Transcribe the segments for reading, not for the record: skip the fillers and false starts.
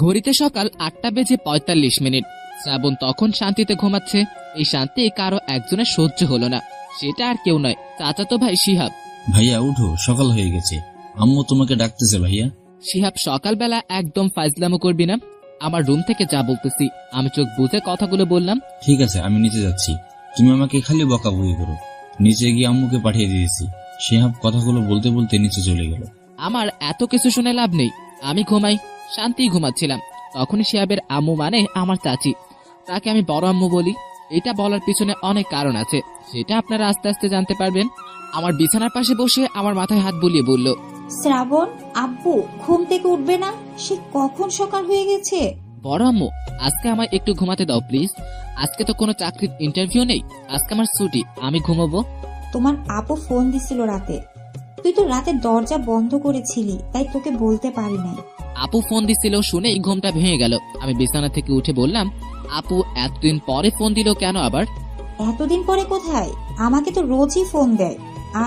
ঘড়িতে সকাল 8:45। শ্রাবণ তখন শান্তিতে ঘুমাচ্ছে। এই শান্তি কারো একজনের সহ্য হলো না। সেটা আর কেউ নয়, চাচাতো ভাই শিহাব। ভাইয়া উঠো, সকাল হয়ে গেছে, আম্মু তোমাকে ডাকতেছে। ভাইয়া শিহাব, সকালবেলা একদম ফাইজলামো করবি না। আমার রুম থেকে যা বলতেছি। আমি চোখ বুঝে কথাগুলো বললাম। ঠিক আছে, আমি নিচে যাচ্ছি, তুমি আমাকে খালি বকাবকি করো। নিচে গিয়ে আম্মুকে পাঠিয়ে দিয়েছি। শিহাব কথাগুলো বলতে বলতে নিচে চলে গেল। আমার এত কিছু শুনে লাভ নেই, আমি ঘুমাই। শান্তি ঘুমাচ্ছিলাম। তখনই শিহাবের আম্মু মানে আমার চাচি, তাকে আমি বড় আম্মু বলি। এটা বলার পিছনে অনেক কারণ আছে, সেটা আপনারা আস্তে আস্তে জানতে পারবেন। আমার বিছানার পাশে বসে আমার মাথায় হাত বুলিয়ে বলল, শ্রাবণ, আব্বু ঘুম থেকে উঠবে না? সে কখন সকাল হয়ে গেছে। বড় আম্মু, আজকে আমায় একটু ঘুমাতে দাও প্লিজ। আজকে তো কোনো চাকরির ইন্টারভিউ নেই, আজকে আমার ছুটি, আমি ঘুমাবো। তোমার আপু ফোন দিছিল রাতে, তুই তো রাতে দরজা বন্ধ করেছিলি, তাই তোকে বলতে পারি নাই। আপু ফোন দিছিল শুনেই ঘুমটা ভেঙে গেল। আমি বিছানা থেকে উঠে বললাম, আপু এতদিন পরে ফোন দিল কেন আবার? এতদিন পরে কোথায়, আমাকে তো রোজই ফোন দেয়।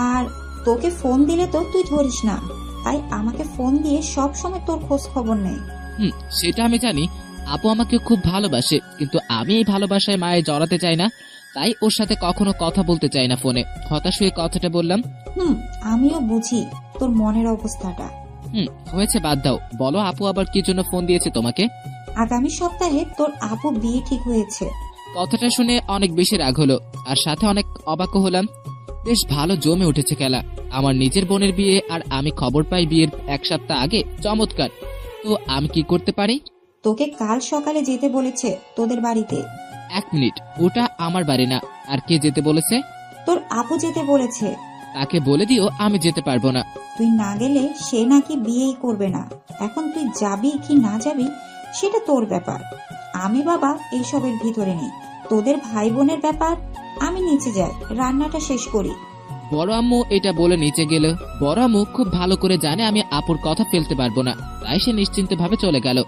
আর তোকে ফোন দিলে তো তুই ধরিস না, তাই আমাকে ফোন দিয়ে সব সময় তোর খোঁজ খবর নেয়। সেটা আমি জানি। আপু আমাকে খুব ভালোবাসে, কিন্তু আমি এই ভালোবাসায় মায়ে জড়াতে চাই না, তাই ওর সাথে কখনো কথা বলতে চাই না ফোনে। হতাশ হয়ে কথাটা বললাম। আমিও বুঝি তোর মনের অবস্থাটা। হয়েছে, বাদ দাও। বলো আপু আবার কি জন্য ফোন দিয়েছে তোমাকে? আগামী সপ্তাহে তোর আপু বিয়ে ঠিক হয়েছে। কথাটা শুনে অনেক বেশি রাগ হলো, আর সাথে অনেক অবাকও হলাম। বেশ ভালো জমে উঠেছে খেলা। আমার নিজের বোনের বিয়ে, আর আমি খবর পাই বিয়ের 1 সপ্তাহ আগে। চমৎকার। তো আমি কি করতে পারি? তোকে কাল সকালে যেতে বলেছে তোদের বাড়িতে। 1 মিনিট, ওটা আমার বাড়ি না। আর কে যেতে বলেছে? তোর আপু যেতে বলেছে। তাকে বলে দিও আমি যেতে পারবো না। তুই না গেলে সে নাকি বিয়েই করবে না। এখন তুই যাবি কি না যাবি সেটা তোর ব্যাপার। আমি বাবা এইসবের ভিতরে নেই। তোদের ভাই বোনের ব্যাপার। আমি নিচে যাই, রান্নাটা শেষ করি। বড় আম্মু এটা বলে নিচে গেল। বড় আম্মু খুব ভালো করে জানে আমি আপুর কথা ফেলতে পারবো না, তাই সে নিশ্চিন্তে ভাবে চলে গেল।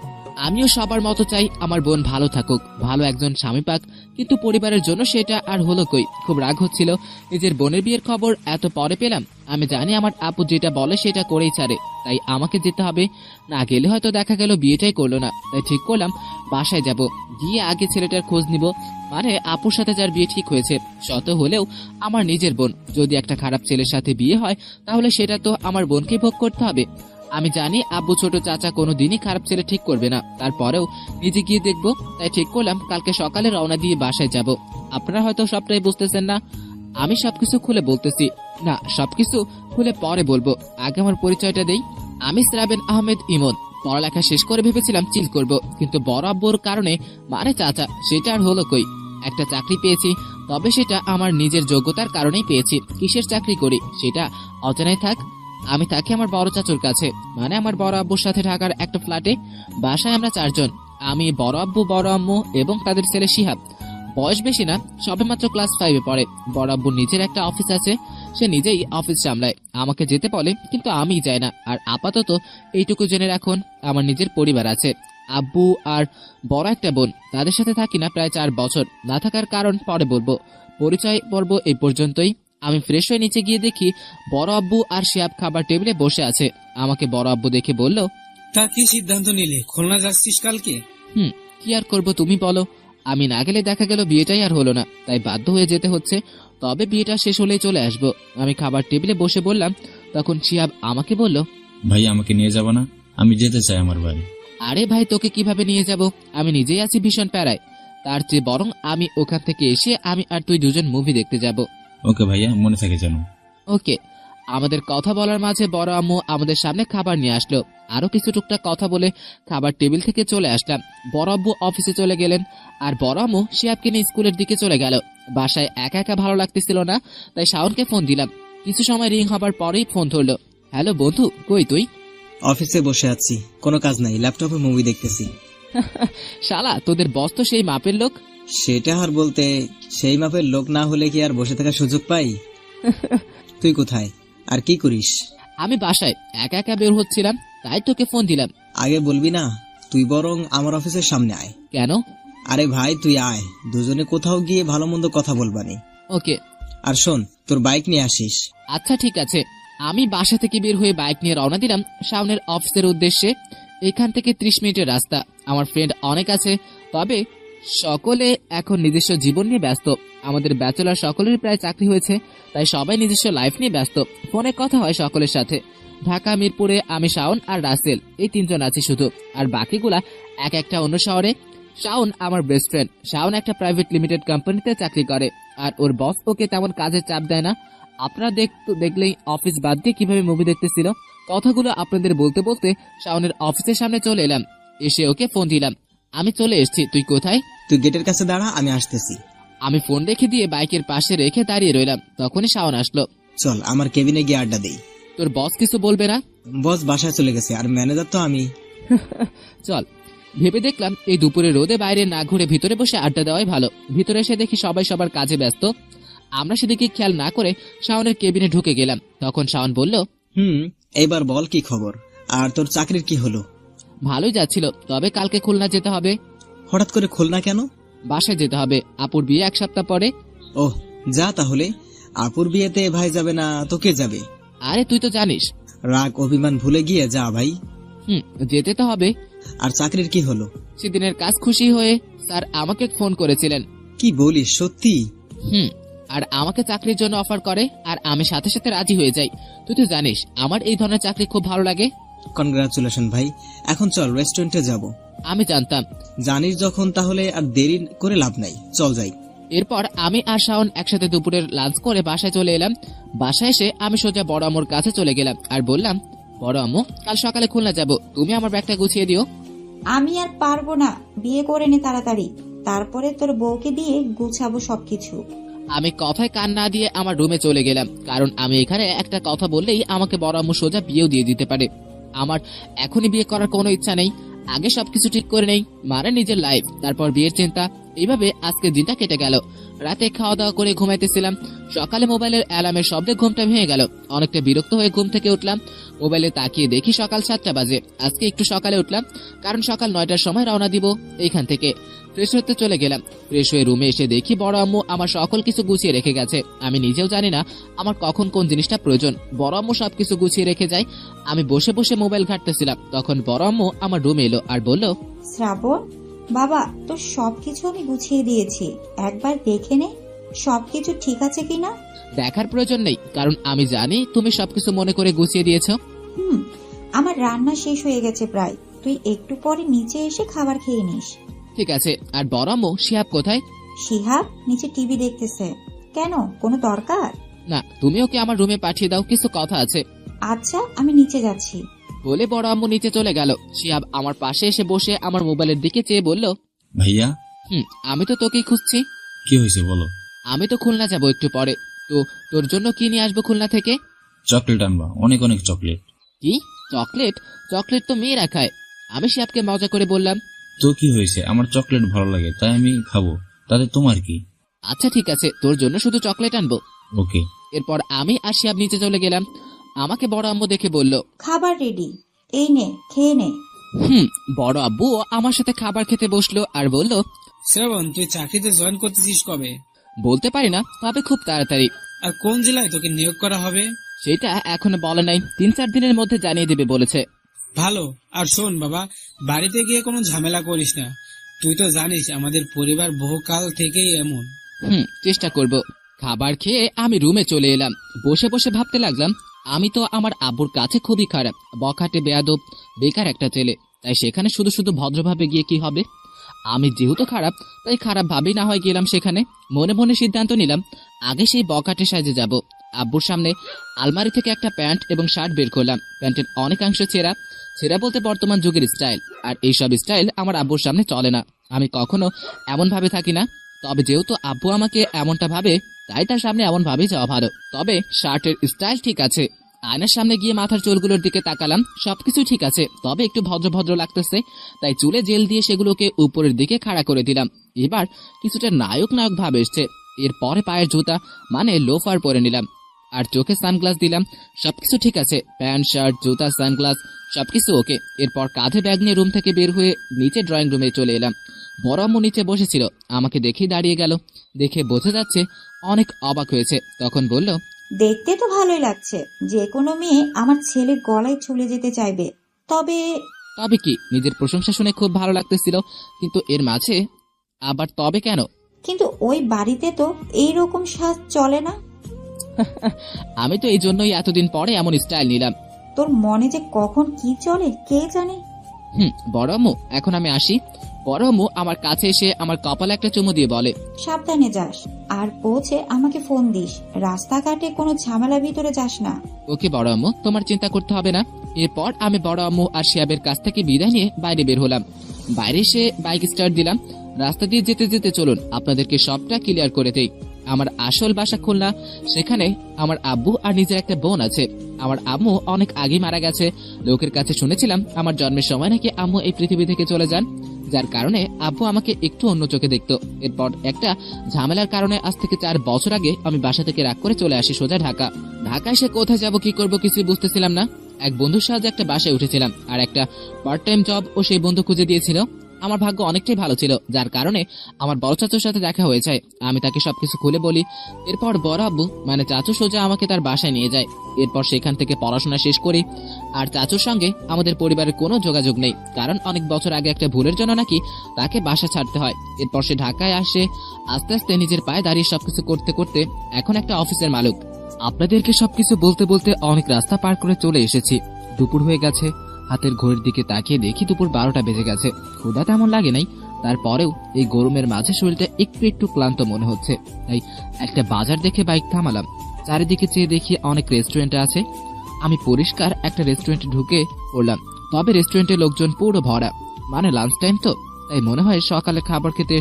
আমিও সবার মতো চাই আমার বোন ভালো থাকুক, ভালো একজন স্বামী পাক, কিন্তু পরিবারের জন্য সেটা আর হলো কই। খুব রাগ হচ্ছিল। নিজের বোনের বিয়ের খবর এত পরে পেলাম। আমি জানি আমার আপু যেটা বলে সেটা করেই ছাড়ে, তাই আমাকে যেতে হবে। না গেলে হয়তো দেখা গেল বিয়েটাই করলো না। তাই ঠিক করলাম বাসায় যাব, গিয়ে আগে ছেলেটার খোঁজ নিব, মানে আপুর সাথে যার বিয়ে ঠিক হয়েছে। শত হলেও আমার নিজের বোন। যদি একটা খারাপ ছেলের সাথে বিয়ে হয় তাহলে সেটা তো আমার বোনকে ভোগ করতে হবে। আমি জানি আব্বু ছোট চাচা কোনোদিনই খারাপ ছেলে ঠিক করবে না, তারপরেও নিজে গিয়ে দেখব। তাই ঠিক করলাম কালকে সকালে রওনা দিয়ে বাসায় যাব। আপনারা হয়তো সবটাই বুঝতেছেন না, আমি সবকিছু খুলে বলতেছি। না, সবকিছু খুলে পরে বলবো, আগে আমার পরিচয়টা দেই। আমি শ্রাবণ আহমেদ ইমন। পড়ালেখা শেষ করে ভেবেছিলাম চিল করব, কিন্তু বড় আব্বুর কারণে মানে চাচা, সেটা আর হলো কই। একটা চাকরি পেয়েছি, তবে সেটা আমার নিজের যোগ্যতার কারণেই পেয়েছি। কিসের চাকরি করি সেটা অজানাই থাক। আমি থাকি আমার বড় চাচুর কাছে, মানে আমার বড় আব্বুর সাথে ঢাকার একটা ফ্ল্যাটে। বাসায় আমরা 4 জন, আমি, বড় আব্বু, বড় আম্মু এবং তাদের ছেলে শিহাব। বয়স বেশি না, সবেমাত্র ক্লাস 5-এ পড়ে। বড় আব্বুর নিজের একটা অফিস আছে, সে নিজেই অফিস সামলায়। আমাকে যেতে বলে কিন্তু আমি যাই না। আর আপাতত এইটুকু জেনে রাখুন, আমার নিজের পরিবার আছে, আব্বু আর বড় একটা বোন। তাদের সাথে থাকি না প্রায় 4 বছর। না থাকার কারণ পরে বলবো। পরিচয় পর্ব এই পর্যন্তই। আমি ফ্রেশ হয়ে নিচে গিয়ে দেখি বড় আব্বু আর শিহাব খাবার টেবিলে বসে আছে। আমাকে বড় আব্বু দেখে বলল, তা কি সিদ্ধান্ত নিলে? খুলনা যাচ্ছিস কালকে? কি আর করবো তুমি বলো। আমি না গেলে দেখা গেল বিয়েটাই আর হলো না, তাই বাধ্য হয়ে যেতে হচ্ছে। তবে বিয়েটা শেষ হলেই চলে আসবো। আমি খাবার টেবিলে বসে বললাম। তখন শিহাব আমাকে বলল, ভাই আমাকে নিয়ে যাবা না? আমি যেতে চাই আমার বাড়ি। আরে ভাই, তোকে কিভাবে নিয়ে যাব? আমি নিজেই আছি ভীষণ প্যারায়। তার চেয়ে বরং আমি ওখান থেকে এসে আমি আর তুই দুজন মুভি দেখতে যাব। ওকে ভাইয়া, মনে থাকে যেন। ওকে। আমাদের কথা বলার মাঝে বড় আম্মু আমাদের সামনে খাবার নিয়ে আসলো। আরো কিছু টুকটাক কথা বলে খাবার টেবিল থেকে চলে আসলাম। বড় আব্বু অফিসে চলে গেলেন, আর বড় আম্মু শিহাবকে নিয়ে স্কুলের দিকে চলে গেল। বাসায় একা একা ভালো লাগতেছিল না, তাই শাওনকে ফোন দিলাম। কিছু সময় রিং হবার পরেই ফোন ধরলো। হ্যালো বন্ধু, কই তুই? অফিসে বসে আছি, কোনো কাজ নাই, ল্যাপটপে মুভি দেখতেছি। শালা, তোদের বস তো সেই মাপের লোক। সেটা আর বলতে, সেই মাপের লোক না হলে কি আর বসে থাকার সুযোগ পাই? তুই কোথায় আর কি করিস? আমি বাসায় একা একা বের হচ্ছিলাম, তাই তোকে ফোন দিলাম। আগে বলবি না? তুই বরং আমার অফিসের সামনে আয়। কেন? আরে ভাই তুই আয়, দুজনে কোথাও গিয়ে ভালো মন্দ কথা বলবানি। ওকে। আর শোন, তোর বাইক নিয়ে আসিস। আচ্ছা ঠিক আছে। আমি বাসা থেকে বের হয়ে বাইক নিয়ে রওনা দিলাম শাওনের অফিসের উদ্দেশ্যে। এখান থেকে 30 মিনিটের রাস্তা। আমার ফ্রেন্ড অনেক আছে, তবে সকলে এখন নিজস্ব জীবন নিয়ে ব্যস্ত। আমাদের ব্যাচেলর সকলেরই প্রায় চাকরি হয়েছে, তাই সবাই নিজস্ব লাইফ নিয়ে ব্যস্ত। ফোনে কথা হয় সকলের সাথে। ঢাকা মিরপুরে আমি, শাওন আর রাসেল, এই তিনজন আছি শুধু, আর বাকিগুলা এক একটা অন্য শহরে। শাওন আমার বেস্ট ফ্রেন্ড। শাওন একটা প্রাইভেট লিমিটেড কোম্পানিতে চাকরি করে, আর ওর বস ওকে তেমন কাজের চাপ দেয় না। আপনারা দেখলেই অফিস বাদ দিয়ে কিভাবে মুভি দেখতেছিল। কথাগুলো আপনাদের বলতে বলতে শাওনের অফিসের সামনে চলে এলাম। এসে ওকে ফোন দিলাম, আমি চলে এসেছি, তুই কোথায়? তুই গেটের কাছে দাঁড়া, আমি আসতেছি। আমি ফোন রেখে দিয়ে বাইকের পাশে রেখে দাঁড়িয়ে রইলাম। তখনই শাওন আসলো। চল আমার কেবিনে গিয়ে আড্ডা দেই। তোর বস কিছু বলবে না? বস বাসায় চলে গেছে, আর ম্যানেজার তো আমি। চল। ভেবে দেখলাম এই দুপুরে রোদে বাইরে না ঘুরে ভিতরে বসে আড্ডা দেওয়াই ভালো। ভিতরে এসে দেখি সবাই সবার কাজে ব্যস্ত। আমরা সেদিকে খেয়াল না করে শাওনের কেবিনে ঢুকে গেলাম। তখন শাওন বলল, এবার বল কি খবর, আর তোর চাকরির কি হলো? ভালোই যাচ্ছিল, তবে কালকে খুলনা যেতে হবে। হঠাৎ করে খুলনা কেন? বাসায় যেতে হবে, আপুর বিয়ে 1 সপ্তাহ পরে। ওহ, যা তাহলে। আপুর বিয়েতে ভাই যাবে না তো কে যাবে? আরে তুই তো জানিস। রাগ অভিমান ভুলে গিয়ে যা ভাই। যেতে তো হবে। আর চাকরির কি হলো? সেদিনের কাজ খুশি হয়ে স্যার আমাকে ফোন করেছিলেন। কি বলিস, সত্যি? আর আমাকে চাকরির জন্য অফার করে, আর আমি সাথে সাথে রাজি হয়ে যাই। তুই তো জানিস আমার এই ধরনের চাকরি খুব ভালো লাগে। কনগ্রাচুলেশন ভাই। এখন চল রেস্টুরেন্টে যাব। আমি জানতাম। জানিস যখন, তাহলে আর দেরি করে লাভ নাই, চল যাই। এরপর আমি আর শাওন একসাথে দুপুরের লাঞ্চ করে বাসায় চলে এলাম। বাসায় এসে আমি সোজা বড় আম্মুর কাছে চলে গেলাম আর বললাম, বড় আম্মু, কাল সকালে খুলনা যাব, তুমি আমার ব্যাগটা গুছিয়ে দিও। আমি আর পারবো না, বিয়ে করে নে তাড়াতাড়ি, তারপরে তোর বউকে দিয়ে গুছাবো সবকিছু। আমি কথায় কান না দিয়ে আমার রুমে চলে গেলাম, কারণ আমি এখানে একটা কথা বললেই আমাকে বড় আম্মু সোজা বিয়েও দিয়ে দিতে পারে। আমার এখনই বিয়ে করার কোনো ইচ্ছা নেই। আগে সবকিছু ঠিক করে নেই, মানে নিজের লাইফ, তারপর বিয়ের চিন্তা। এইভাবে আজকের দিনটা কেটে গেল। রাতে খাওয়া দাওয়া করে ঘুমাইতেছিলাম। সকালে মোবাইলের অ্যালার্মের শব্দে ঘুমটা ভেঙে গেল। অনেকটা বিরক্ত হয়ে ঘুম থেকে উঠলাম। মোবাইলে তাকিয়ে দেখি সকাল 7টা বাজে। আজকে একটু সকালে উঠলাম, কারণ সকাল 9টার সময় রওনা দিব এইখান থেকে। ফ্রেশ হতে চলে গেলাম। ফ্রেশ হয়ে রুমে এসে দেখি বড় আম্মু আমার সকল কিছু গুছিয়ে রেখে গেছে। আমি নিজেও জানি না আমার কখন কোন জিনিসটা প্রয়োজন। বড় আম্মু সবকিছু গুছিয়ে রেখে যায়। আমি বসে বসে মোবাইল ঘাঁটতেছিলাম। তখন বড় আম্মু আমার রুমে এলো আর বলল, শ্রাবণ বাবা, তোর সবকিছু আমি গুছিয়ে দিয়েছি, একবার দেখে নে সবকিছু ঠিক আছে কিনা। দেখার প্রয়োজন নেই, কারণ আমি জানি তুমি সবকিছু মনে করে গুছিয়ে দিয়েছো। আমার রান্না শেষ হয়ে গেছে প্রায়, তুই একটু পরে নিচে এসে খাবার খেয়ে নিস। ঠিক আছে। আর বড় আম্মু, শিহাব কোথায়? শিহাব নিচে টিভি দেখতেছে। কেন, কোনো দরকার? না, তুমি ওকে আমার রুমে পাঠিয়ে দাও, কিছু কথা আছে। আচ্ছা, আমি নিচে যাচ্ছি। বলে বড় আম্মু নিচে চলে গেল। শিহাব আমার পাশে এসে বসে আমার মোবাইলের দিকে চেয়ে বলল, ভাইয়া, আমি তো তোকেই খুঁজছি। কি হয়েছে বলো? আমি তো খুলনা যাব একটু পরে, তো তোর জন্য কি নিয়ে আসবো খুলনা থেকে? চকলেট আনবা, অনেক অনেক চকলেট। কি চকলেট? চকলেট তো মেয়েরা খায়। আমি শিহাবকে মজা করে বললাম। তো কি হয়েছে, আমার চকলেট ভালো লাগে তাই আমি খাবো, তাতে তোমার কি? আচ্ছা ঠিক আছে, তোর জন্য শুধু চকলেট আনবো। ওকে। এরপর আমি আর শিহাব নিচে চলে গেলাম। আমাকে বড় আম্মু দেখে বলল, খাবার রেডি, এই নে খেয়ে নে। বড় আব্বু আমার সাথে খাবার খেতে বসলো আর বলল, শ্রাবণ, তুই চাকরিতে জয়েন করতেছিস কবে? বলতে পারি না, তবে খুব তাড়াতাড়ি। আর কোন জেলায় তোকে নিয়োগ করা হবে? সেটা এখনো বলে নাই, 3-4 দিনের মধ্যে জানিয়ে দেবে বলেছে। ভালো। আর শোন বাবা, বাড়িতে গিয়ে কোনো ঝামেলা করিস না। তুই তো জানিস আমাদের পরিবার বহুকাল থেকেই এমন। চেষ্টা করব। খাবার খেয়ে আমি রুমে চলে এলাম। বসে বসে ভাবতে লাগলাম, আমি তো আমার আব্বুর কাছে খুবই খারাপ, বখাটে বেয়াদব, বেকার একটা ছেলে। তাই সেখানে শুধু শুধু ভদ্রভাবে গিয়ে কি হবে? আমি যেহেতু খারাপ, তাই খারাপ ভাবেই না হয় গেলাম সেখানে। মনে মনে সিদ্ধান্ত নিলাম, আগে সেই বখাটে সাজে যাব। আব্বুর সামনে আলমারি থেকে একটা প্যান্ট এবং শার্ট বের করলাম। প্যান্টের অনেকাংশ ছেঁড়া, ছেঁড়া বলতে বর্তমান যুগের স্টাইল। আর এইসব স্টাইল আমার আব্বুর সামনে চলে না। আমি কখনো এমন ভাবে থাকি না। তবে যেহেতু আব্বু আমাকে এমনটা ভাবে, তাই তার সামনে এমন ভাবে যাওয়া ভালো। তবে শার্টের স্টাইল ঠিক আছে। আয়নার সামনে গিয়ে মাথার চুলগুলোর দিকে তাকালাম, সবকিছু ঠিক আছে, তবে একটু ভদ্র ভদ্র লাগতেছে। তাই চুলে জেল দিয়ে সেগুলোকে উপরের দিকে খাড়া করে দিলাম। এবার কিছুটা নায়ক নায়ক ভাব এসছে। এরপরে পায়ের জুতা মানে লোফার পরে নিলাম, আর চোখে সানগ্লাস দিলাম। সবকিছু ঠিক আছে, প্যান্ট শার্ট জুতা সানগ্লাস সবকিছু ওকে। এরপর কাঁধে ব্যাগ নিয়ে রুম থেকে বের হয়ে নিচে ড্রয়িং রুমে চলে এলাম। বড় আম্মু নিচে বসেছিল, আমাকে দেখেই দাঁড়িয়ে গেল। দেখে বোঝা যাচ্ছে অনেক অবাক হয়েছে। তখন বলল, দেখতে তো ভালোই লাগছে, যে কোনো মেয়ে আমার ছেলের গলায় চলে যেতে চাইবে। তবে তবে কি, নিজের প্রশংসা শুনে খুব ভালো লাগতেছিল, কিন্তু এর মাঝে আবার তবে কেন? কিন্তু ওই বাড়িতে তো এইরকম সাজ চলে না। আমি তো এই জন্যই এতদিন পরে এমন স্টাইল নিলাম। তোর মনে যে কখন কি চলে কে জানে। বড় আম্মু, এখন আমি আসি। বড় আম্মু আমার কাছে এসে আমার কপালে একটা চুমু দিয়ে বলে, সাবধানে যাস, আর পৌঁছে আমাকে ফোন দিস। রাস্তাঘাটে কোনো ঝামেলার ভিতরে যাস না। ওকে বড় আম্মু, তোমার চিন্তা করতে হবে না। এরপর আমি বড় আম্মু আর শিয়াবের কাছ থেকে বিদায় নিয়ে বাইরে বের হলাম। বাইরে এসে বাইক স্টার্ট দিলাম। রাস্তা দিয়ে যেতে যেতে চলুন আপনাদেরকে সবটা ক্লিয়ার করে দেই। আমার আসল বাসা খুলনা। সেখানে আমার আব্বু আর নিজের একটা বোন আছে। আমার আম্মু অনেক আগে মারা গেছে। লোকের কাছে শুনেছিলাম আমার জন্মের সময় নাকি আম্মু এই পৃথিবী থেকে চলে যান, যার কারণে আব্বু আমাকে একটু অন্য চোখে দেখতো। এরপর একটা ঝামেলার কারণে আজ থেকে 4 বছর আগে আমি বাসা থেকে রাগ করে চলে আসি সোজা ঢাকা। ঢাকায় এসে কোথায় যাব, কি করব কিছুই বুঝতেছিলাম না। এক বন্ধুর সাহায্যে একটা বাসায় উঠেছিলাম, আর একটা পার্ট টাইম জব ও সেই বন্ধু খুঁজে দিয়েছিল। আমার ভাগ্য অনেকটাই ভালো ছিল, যার কারণে আমার বড় চাচুর সাথে দেখা হয়ে যায়। আমি তাকে সবকিছু খুলে বলি। এরপর বড় আব্বু মানে চাচু সোজা আমাকে তার বাসায় নিয়ে যায়। এরপর সেখান থেকে পড়াশোনা শেষ করি। আর চাচুর সঙ্গে আমাদের পরিবারের কোনো যোগাযোগ নেই, কারণ অনেক বছর আগে একটা ভুলের জন্য নাকি তাকে বাসা ছাড়তে হয়। এরপর সে ঢাকায় আসে। আস্তে আস্তে নিজের পায়ে দাঁড়িয়ে সবকিছু করতে করতে এখন একটা অফিসের মালিক। আপনাদেরকে সবকিছু বলতে বলতে অনেক রাস্তা পার করে চলে এসেছি। দুপুর হয়ে গেছে। হাতের ঘড়ির দিকে তাকিয়ে দেখি দুপুর 12টা বেজে গেছে। ক্ষুধা তেমন লাগে নাই, তারপরেও এই গরমের মাঝে শরীরটা একটু একটু ক্লান্ত মনে হচ্ছে। তাই একটা বাজার দেখে বাইক থামালাম। চারিদিকে চেয়ে দেখি অনেক রেস্টুরেন্ট আছে। আমি পরিষ্কার একটা রেস্টুরেন্টে ঢুকে পড়লাম। তবে রেস্টুরেন্টে লোকজন পুরো ভরা, মানে লাঞ্চ টাইম তো, তাই মনে হয় সকলে খাবার খেতে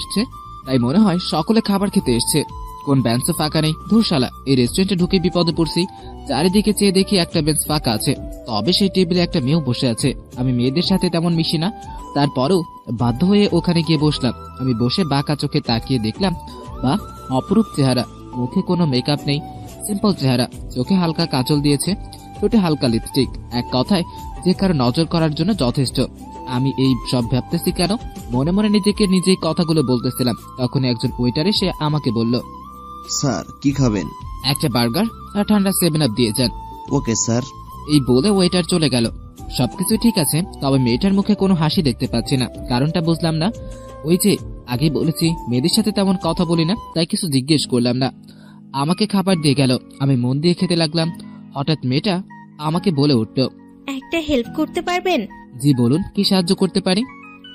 এসছে। কোন বেঞ্চও ফাঁকা নেই। ধুরশালা, এই রেস্টুরেন্টে ঢুকে বিপদে পড়ছি। চারিদিকে চেয়ে দেখি একটা বেঞ্চ ফাঁকা আছে, তবে সেই টেবিলে একটা মেয়েও বসে আছে। আমি মেয়েদের সাথে তেমন মিশি না, তারপরেও বাধ্য হয়ে ওখানে গিয়ে বসলাম। আমি বসে বাঁকা চোখে তাকিয়ে দেখলাম, বা অপরূপ চেহারা। মুখে কোনো মেকআপ নেই, সিম্পল চেহারা। চোখে হালকা কাজল দিয়েছে, ঠোঁটে হালকা লিপস্টিক। এক কথায় যে কারো নজর করার জন্য যথেষ্ট। আমি এই সব ভাবতেছি কেন, মনে মনে নিজেকে নিজেই কথাগুলো বলতেছিলাম। তখন একজন ওয়েটার এসে আমাকে বলল, স্যার কি খাবেন? একটা বার্গার আর ঠান্ডা 7 আপ দিয়ে যান। Okay sir. এই বলে ওয়েটার চলে গেল। সবকিছু ঠিক আছে, তবে মেয়েটার মুখে কোনো হাসি দেখতে পাচ্ছি না। কারণটা বুঝলাম না। ওই যে আগে বলেছি মেয়েদের সাথে তেমন কথা বলি না, তাই কিছু জিজ্ঞেস করলাম না। আমাকে খাবার দিয়ে গেল। আমি মন দিয়ে খেতে লাগলাম। হঠাৎ মেয়েটা আমাকে বলে উঠল, একটা হেল্প করতে পারবেন? জি বলুন, কি সাহায্য করতে পারি?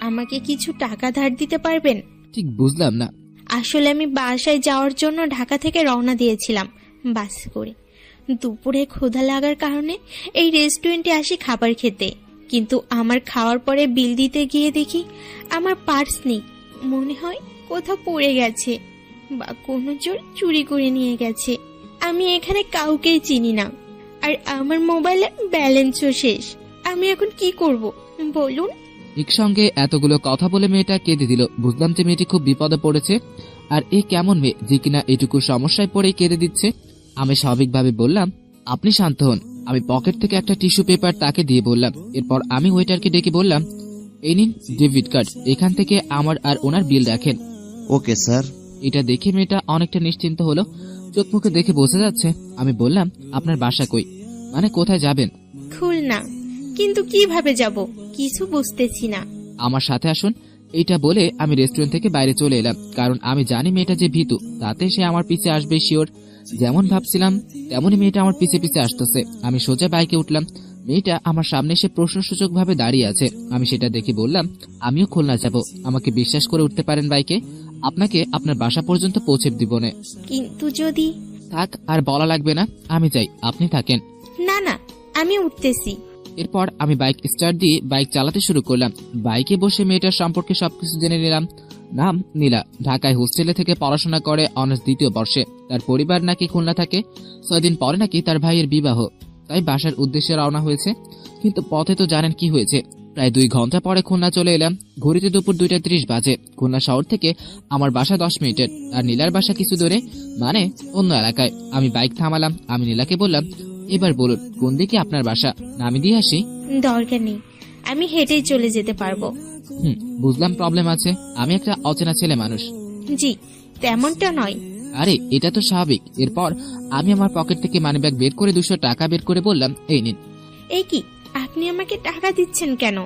আমাকে কিছু টাকা ধার দিতে পারবেন? ঠিক বুঝলাম না। আসলে আমি বাসায় যাওয়ার জন্য ঢাকা থেকে রওনা দিয়েছিলাম বাস করে। দুপুরে ক্ষুধা লাগার কারণে এই রেস্টুরেন্টে আসি খাবার খেতে, কিন্তু আমার খাওয়ার পরে বিল দিতে গিয়ে দেখি আমার পার্স নেই। মনে হয় কোথাও পড়ে গেছে বা কোনো চোর চুরি করে নিয়ে গেছে। আমি এখানে কাউকেই চিনি না, আর আমার মোবাইলের ব্যালেন্সও শেষ। আমি এখন কি করব বলুন? একসঙ্গে এতগুলো কথা বলে মেয়েটা কেঁদে দিল। বুঝলাম যে মেয়েটি খুব বিপদে পড়েছে। আর এই কেমন মেয়ে যে কিনা এটুকু সমস্যায় পড়েই কেঁদে দিচ্ছে। আমি স্বাভাবিকভাবে বললাম, আপনি শান্ত হন। আমি পকেট থেকে একটা টিস্যু পেপার তাকে দিয়ে বললাম। এরপর আমি ওয়েটারকে ডেকে বললাম, এই নিন ডেবিট কার্ড, এখান থেকে আমার আর ওনার বিল রাখেন। Okay sir. এটা দেখে মেয়েটা অনেকটা নিশ্চিন্ত হলো। চোখ মুখে দেখে বোঝা যাচ্ছে। আমি বললাম, আপনার বাসা কই, মানে কোথায় যাবেন? খুলনা। কিন্তু কিভাবে যাব কিছু বুঝতেছি না। আমার সাথে আসুন। এইটা বলে আমি রেস্টুরেন্ট থেকে বাইরে চলে এলাম, কারণ আমি জানি মেয়েটা যে ভীতু, তাতে সে আমার পিছে আসবে শিওর। যেমন ভাবছিলাম তেমনই মেয়েটা আমার পিছে পিছে আসতেছে। আমি সোজা বাইকে উঠলাম। মেয়েটা আমার সামনে এসে প্রশ্নসূচক ভাবে দাঁড়িয়ে আছে। আমি সেটা দেখে বললাম, আমিও খুলনা যাব, আমাকে বিশ্বাস করে উঠতে পারেন বাইকে। আপনাকে আপনার বাসা পর্যন্ত পৌঁছে দিব না। কিন্তু যদি... থাক, আর বলা লাগবে না, আমি যাই, আপনি থাকেন। না না, আমি উঠতেছি। এরপর আমি বাইক স্টার্ট দিয়ে বাইক চালাতে শুরু করলাম। বাইকে বসে মেয়েটার সম্পর্কে সবকিছু জেনে নিলাম। নাম নীলা, ঢাকায় হোস্টেলে থেকে পড়াশোনা করে অনার্স 2য় বর্ষে। তার পরিবার নাকি খুলনা থাকে। 6 দিন পরে নাকি তার ভাইয়ের বিবাহ, তাই বাসার উদ্দেশ্যে রওনা হয়েছে। কিন্তু পথে তো জানেন কি হয়েছে। প্রায় 2 ঘন্টা পরে খুলনা চলে এলাম। ঘড়িতে দুপুর 2:30 বাজে। খুলনা শহর থেকে আমার বাসা 10 মিনিটের, আর নীলার বাসা কিছু দূরে, মানে অন্য এলাকায়। আমি বাইক থামালাম। আমি নীলাকে বললাম, এবার বলুন কোন দিকে আপনার বাসা, নামি দিয়ে আসি? দরকার নেই, আমি হেঁটেই চলে যেতে পারবো। বুঝলাম প্রবলেম আছে, আমি একটা অচেনা ছেলে মানুষ। জি, তেমনটা নয়। আরে এটা তো স্বাভাবিক। এরপর আমি আমার পকেট থেকে মানিব্যাগ বের করে 200 টাকা বের করে বললাম, এই নিন। এই কি, আপনি আমাকে টাকা দিচ্ছেন কেন?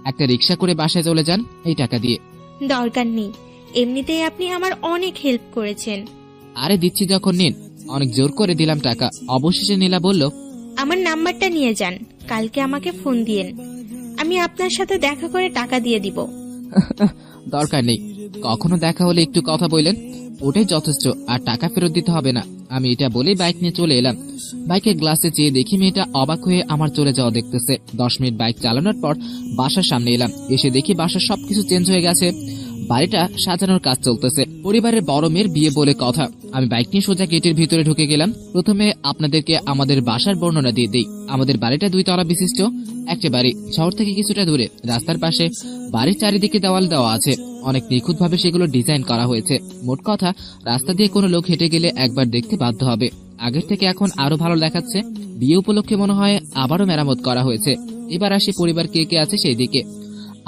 একটা রিক্সা করে বাসায় চলে যান এই টাকা দিয়ে। দরকার নেই, এমনিতেই আপনি আমার অনেক হেল্প করেছেন। আরে দিচ্ছি যখন নিন। অনেক জোর করে দিলাম টাকা। অবশেষে নীলা বলল, আমার নাম্বারটা নিয়ে যান, কালকে আমাকে ফোন দিয়েন, আমি আপনার সাথে দেখা করে টাকা দিয়ে দিব। দরকার নেই, কখনো দেখা হলে একটু কথা বললেন, ওটাই যথেষ্ট, আর টাকা ফেরত দিতে হবে না। আমি এটা বলেই বাইক নিয়ে চলে এলাম। বাইকের গ্লাসে চেয়ে দেখি মেয়েটা অবাক হয়ে আমার চলে যাওয়া দেখতেছে। 10 মিনিট বাইক চালানোর পর বাসার সামনে এলাম। এসে দেখি বাসার সবকিছু চেঞ্জ হয়ে গেছে। বাড়িটা সাজানোর কাজ চলতেছে। পরিবারের বড় মেয়ের বিয়ে বলে কথা। আমি বাইক নিয়ে সোজা গেটের ভিতরে ঢুকে গেলাম। প্রথমে আপনাদেরকে আমাদের বাসার বর্ণনা দিয়ে দিই। আমাদের বাড়িটা 2 তলা বিশিষ্ট একটা বাড়ি, শহর থেকে কিছুটা দূরে, রাস্তার পাশে। বাড়ির চারিদিকে দেওয়াল দেওয়া আছে, অনেক নিখুঁতভাবে সেগুলো ডিজাইন করা হয়েছে। মোট কথা, রাস্তা দিয়ে কোনো লোক হেঁটে গেলে একবার দেখতে বাধ্য হবে। আগের থেকে এখন আরো ভালো দেখাচ্ছে। বিয়ে উপলক্ষে মনে হয় আবারও মেরামত করা হয়েছে। এবার আসি পরিবার কে কে আছে সেই দিকে।